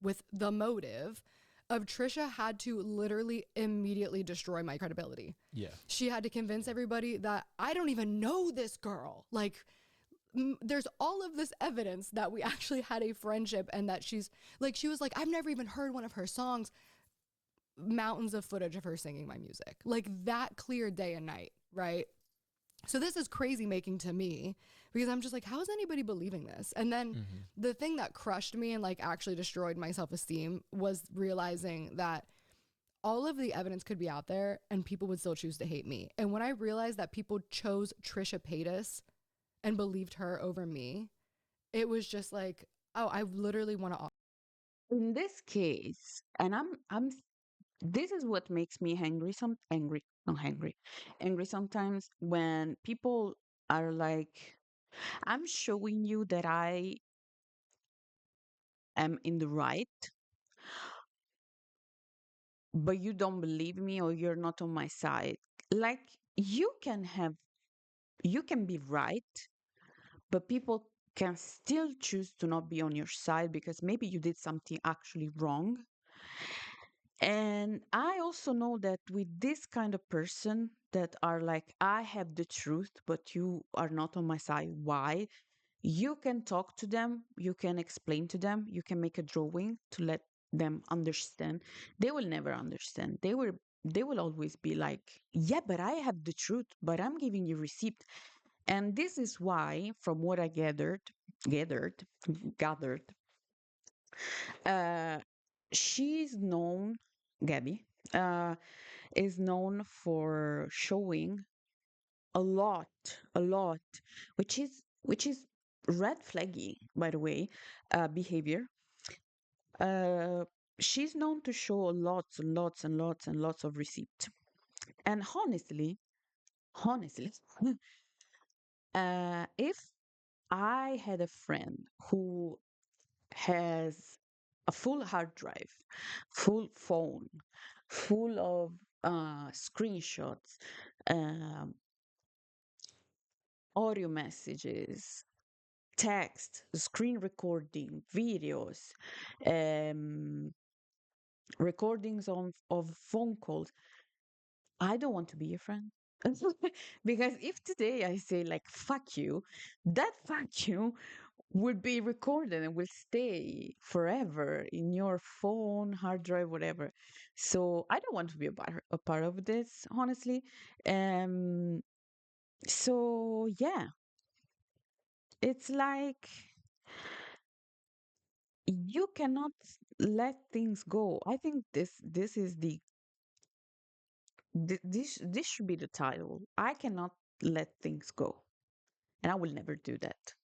with the motive of Trisha had to literally immediately destroy my credibility. Yeah. She had to convince everybody that I don't even know this girl. Like there's all of this evidence that we actually had a friendship and that she was like, I've never even heard one of her songs. Mountains of footage of her singing my music, like that clear day and night, right? So this is crazy making to me because I'm just like, how is anybody believing this? And then Mm-hmm. the thing that crushed me and like actually destroyed my self-esteem was realizing that all of the evidence could be out there and people would still choose to hate me. And when I realized that people chose Trisha Paytas and believed her over me, it was just like, oh, I literally want to. In this case, and I'm this is what makes me angry, not angry, angry sometimes when people are like, I'm showing you that I am in the right, but you don't believe me or you're not on my side. Like, you can have you can be right, but people can still choose to not be on your side because maybe you did something actually wrong. And I also know that with this kind of person that are like, I have the truth, but you are not on my side. Why? You can talk to them, you can explain to them, you can make a drawing to let them understand. They will never understand. They will always be like, yeah, but I have the truth, but I'm giving you receipt. And this is why, from what I gathered, gathered, uh, she's known, Gabbie, uh, is known for showing a a lot, which is red flaggy, by the way, behavior. Uh, she's known to show lots and lots and lots and lots of receipt. And honestly, if I had a friend who has a full hard drive, full phone, full of screenshots, um, audio messages, text, screen recording, videos, um, recordings of phone calls. I don't want to be your friend. Because if today I say like fuck you, that fuck you would be recorded and will stay forever in your phone, hard drive, whatever. So I don't want to be a part of this, honestly. Um, so yeah, it's like you cannot let things go. I think this is this should be the title. I cannot let things go, and I will never do that.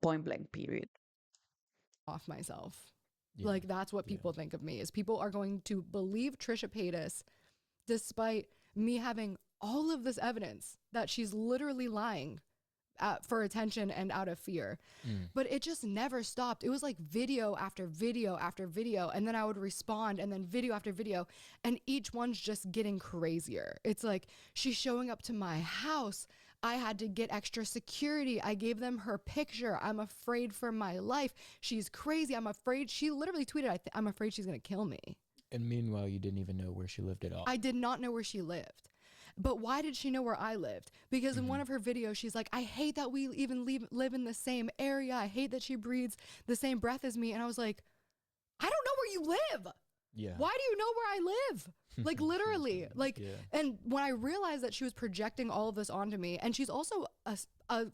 Point blank. Period. off myself. Yeah. Like that's what Yeah. people think of me is people are going to believe Trisha Paytas despite me having all of this evidence that she's literally lying for attention and out of fear. Mm. But it just never stopped. It was like video after video after video. And then I would respond and then video after video. And each one's just getting crazier. It's like she's showing up to my house. I had to get extra security. I gave them her picture. I'm afraid for my life. She's crazy. I'm afraid. She literally tweeted, I'm afraid she's going to kill me. And meanwhile, you didn't even know where she lived at all. I did not know where she lived. But why did she know where I lived? Because in one of her videos, she's like, I hate that we even live in the same area. I hate that she breathes the same breath as me. And I was like, I don't know where you live. Yeah. Why do you know where I live? Like literally, like, Yeah. and when I realized that she was projecting all of this onto me, and she's also a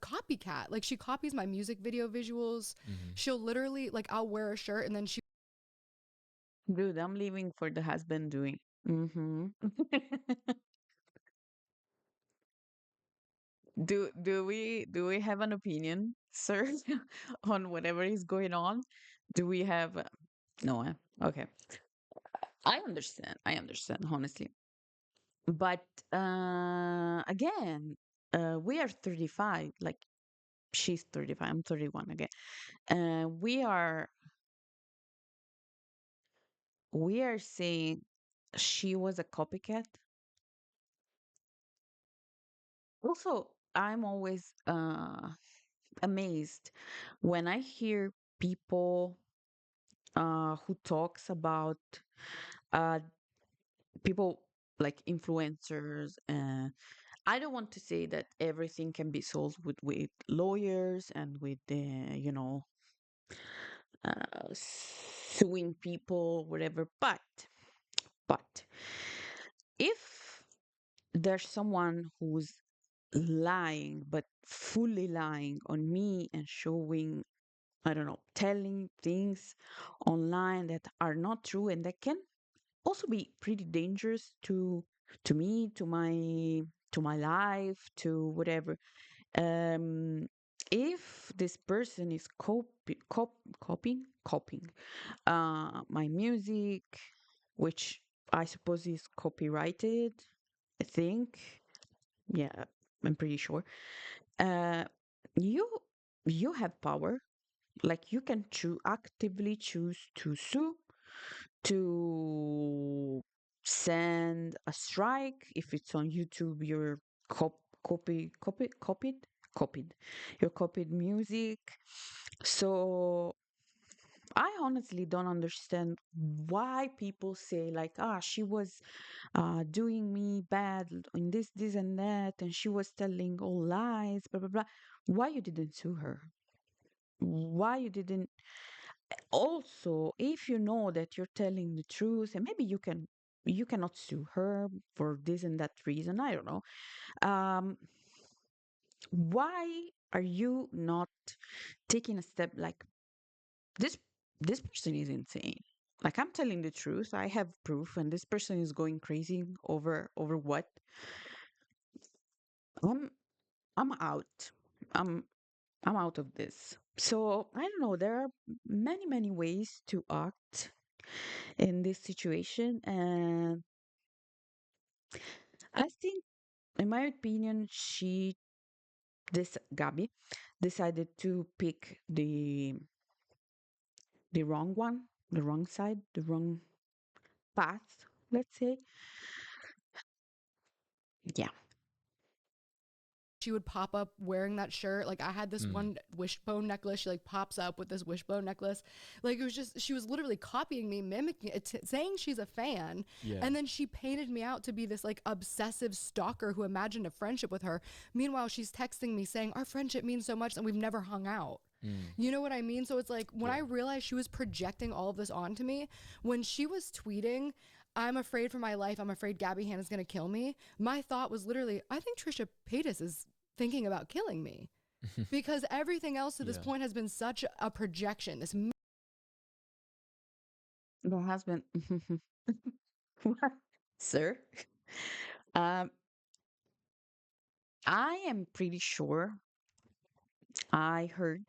copycat. Like she copies my music video visuals. She'll literally, like, I'll wear a shirt and then she Dude, I'm leaving for the husband doing. Mm-hmm. Do we have an opinion, sir, on whatever is going on? Do we have no? Okay, I understand, honestly. But again, we are 35. Like she's 35. I'm 31 again. We are saying she was a copycat. Also, I'm always amazed when I hear people who talks about uh, people like influencers. I don't want to say that everything can be solved with lawyers and with suing people, whatever. But if there's someone who's lying, but fully lying on me and showing, I don't know, telling things online that are not true and that can also be pretty dangerous to me, to my life, to whatever. Um, if this person is copying my music, which I suppose is copyrighted, I think. Yeah, I'm pretty sure. Uh, you you have power. Like you can actively choose to sue, to send a strike if it's on YouTube. You're copied your copied music. So I honestly don't understand why people say like, ah, she was doing me bad in this and that, and she was telling all lies, blah blah blah. Why you didn't sue her? Why you didn't? Also, if you know that you're telling the truth, and maybe you cannot sue her for this and that reason. I don't know. Um, why are you not taking a step like this? This person is insane. Like I'm telling the truth. I have proof, and this person is going crazy over what? I'm I'm out. I'm I'm out of this. So I don't know. There are many ways to act in this situation, and I think, in my opinion, this Gabi, decided to pick the wrong one, the wrong side, the wrong path. Let's say, yeah. She would pop up wearing that shirt. Like I had this Mm. one wishbone necklace. She like pops up with this wishbone necklace. Like it was just, she was literally copying me, mimicking it, saying she's a fan. Yeah. And then she painted me out to be this like obsessive stalker who imagined a friendship with her. Meanwhile, she's texting me saying our friendship means so much and we've never hung out. Mm. You know what I mean? So it's like when Yeah. I realized she was projecting all of this onto me, when she was tweeting, I'm afraid for my life. I'm afraid Gabbie Hanna's going to kill me. My thought was literally, I think Trisha Paytas is thinking about killing me because everything else to this Yeah. point has been such a projection. This The husband, what, sir? Um, I am pretty sure I heard.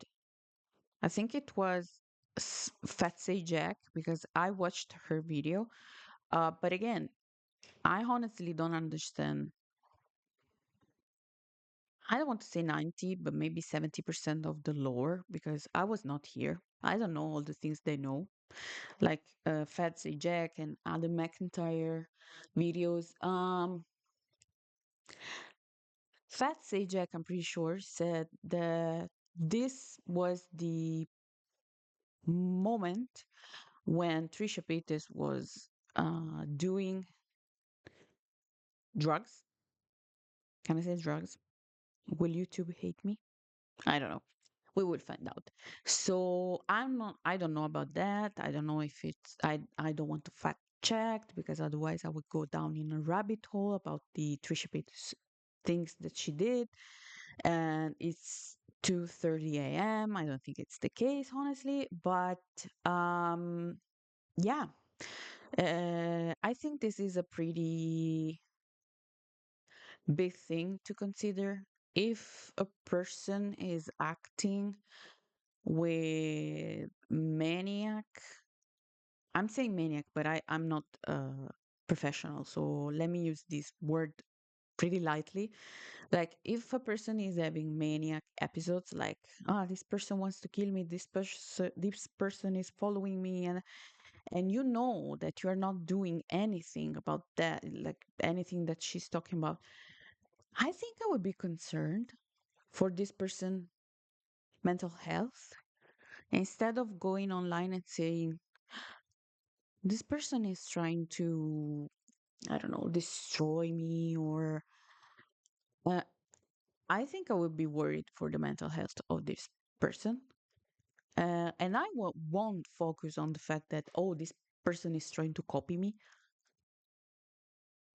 I think it was Fat Jack because I watched her video. But again, I honestly don't understand. I don't want to say 90, but maybe 70% of the lore because I was not here. I don't know all the things they know, like Fat Jack and Adam McIntyre videos. Fat Sajak, I'm pretty sure, said that this was the moment when Trisha Paytas was doing drugs. Can I say drugs? Will YouTube hate me? I don't know. We will find out. So I don't know about that. I don't know if it's, I don't want to fact check because otherwise I would go down in a rabbit hole about the Trisha Paytas things that she did. And it's 2:30 a.m. I don't think it's the case, honestly, but yeah, I think this is a pretty big thing to consider. If a person is acting with maniac, I'm saying maniac, but I'm not professional, so let me use this word pretty lightly. Like if a person is having maniac episodes, like this person wants to kill me, this person is following me, and you know that you are not doing anything about that, like anything that she's talking about, I think I would be concerned for this person mental health instead of going online and saying this person is trying to, I don't know, destroy me or uh, I think I would be worried for the mental health of this person. And I won't focus on the fact that, oh, this person is trying to copy me.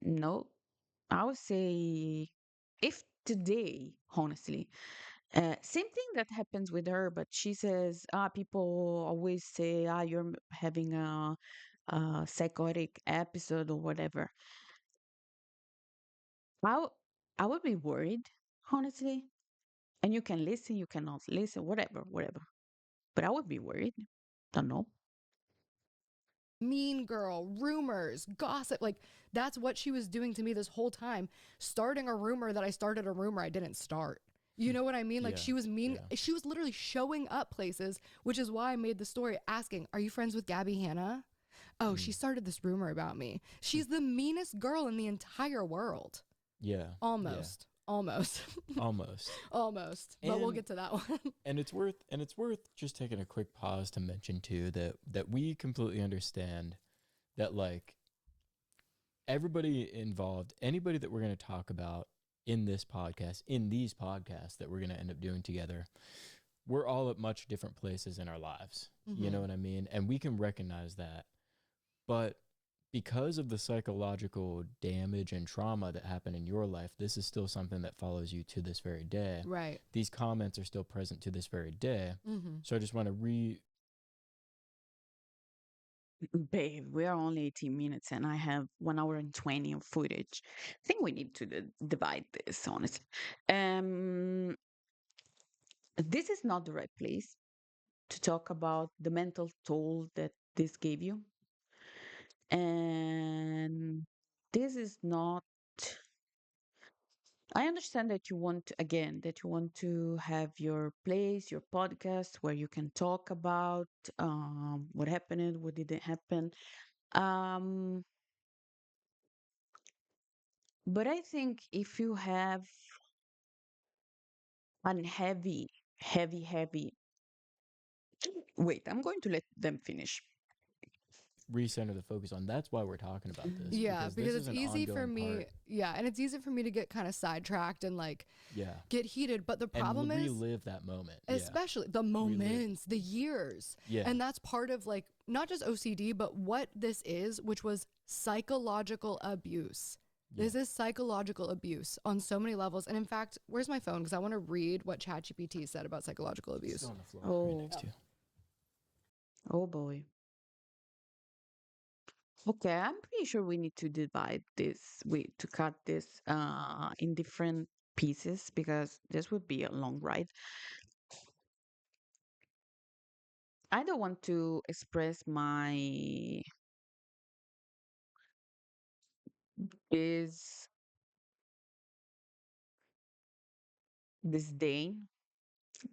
No, I would say if today, honestly, same thing that happens with her, but she says, people always say, you're having a psychotic episode or whatever. I, I would be worried, honestly. And you can listen, you cannot listen, whatever. But I would be worried. Don't know. mean girl, rumors, gossip. Like that's what she was doing to me this whole time, starting a rumor that I started a rumor I didn't start. You know what I mean? Like Yeah. she was mean. Yeah. She was literally showing up places, which is why I made the story asking, are you friends with Gabbie Hanna? Oh, she Mm. started this rumor about me. She's the meanest girl in the entire world. Yeah. Yeah. Almost. Almost. almost. Almost. But we'll And get to that one. it's worth just taking a quick pause to mention too that we completely understand that, like, everybody involved, anybody that we're going to talk about in this podcast, in these podcasts that we're going to end up doing together, we're all at much different places in our lives. You know what I mean? And we can recognize that. But because of the psychological damage and trauma that happened in your life, this is still something that follows you to this very day. Right. These comments are still present to this very day. So I just want to Babe, we are only 18 minutes and I have 1 hour and 20 of footage. I think we need to divide this, honestly. Um, this is not the right place to talk about the mental toll that this gave you. And this is not, I understand that you want, again, that you want to have your place, your podcast where you can talk about what happened, what didn't happen. Um, but I think if you have an heavy, wait, I'm going to let them finish. recenter the focus on. That's why we're talking about this. Yeah, This because is it's an easy for ongoing me. part. Yeah, and it's easy for me to get kind of sidetracked and like Yeah. get heated. But the And problem is, relive that moment. especially the moments, the years. Yeah. And that's part of like not just OCD, but what this is, which was psychological abuse. This is psychological abuse on so many levels. And in fact, where's my phone? Because I want to read what ChatGPT said about psychological abuse. Still on the floor. Right Oh, next to you. oh boy. Okay, I'm pretty sure we need to divide this, to cut this in different pieces because this would be a long ride. I don't want to express my is disdain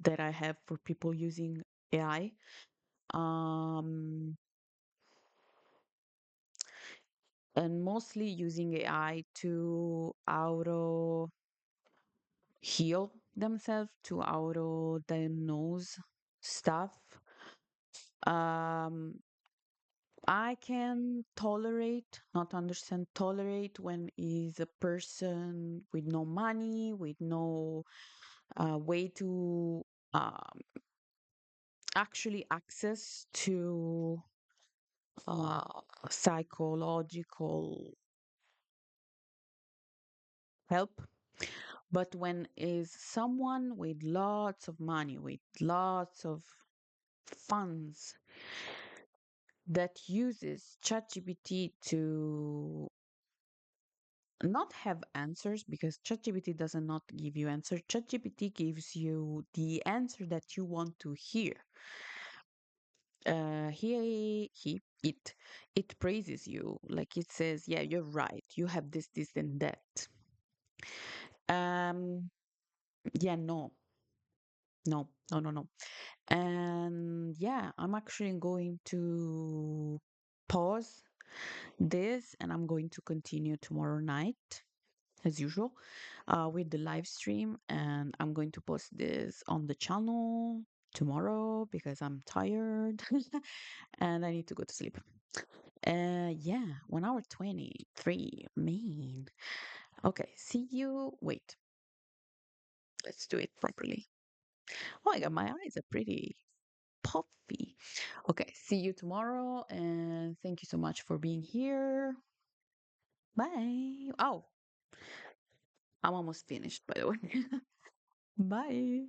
that I have for people using AI. Um, and mostly using AI to auto heal themselves, to auto diagnose stuff. Um, I can tolerate, not understand, tolerate when is a person with no money, with no way to um, actually access to psychological help. But when is someone with lots of money, with lots of funds that uses ChatGPT to not have answers because ChatGPT does not give you answers. ChatGPT gives you the answer that you want to hear. It praises you, like it says, yeah, you're right. You have this, and that. Um, yeah, no. And yeah, I'm actually going to pause this and I'm going to continue tomorrow night as usual with the live stream. And I'm going to post this on the channel tomorrow because I'm tired and I need to go to sleep. Yeah, 1 hour 23. Man. Okay, see you. Wait, let's do it properly. Oh my god, my eyes are pretty puffy. Okay, see you tomorrow and thank you so much for being here. Bye. Oh, I'm almost finished, by the way. Bye.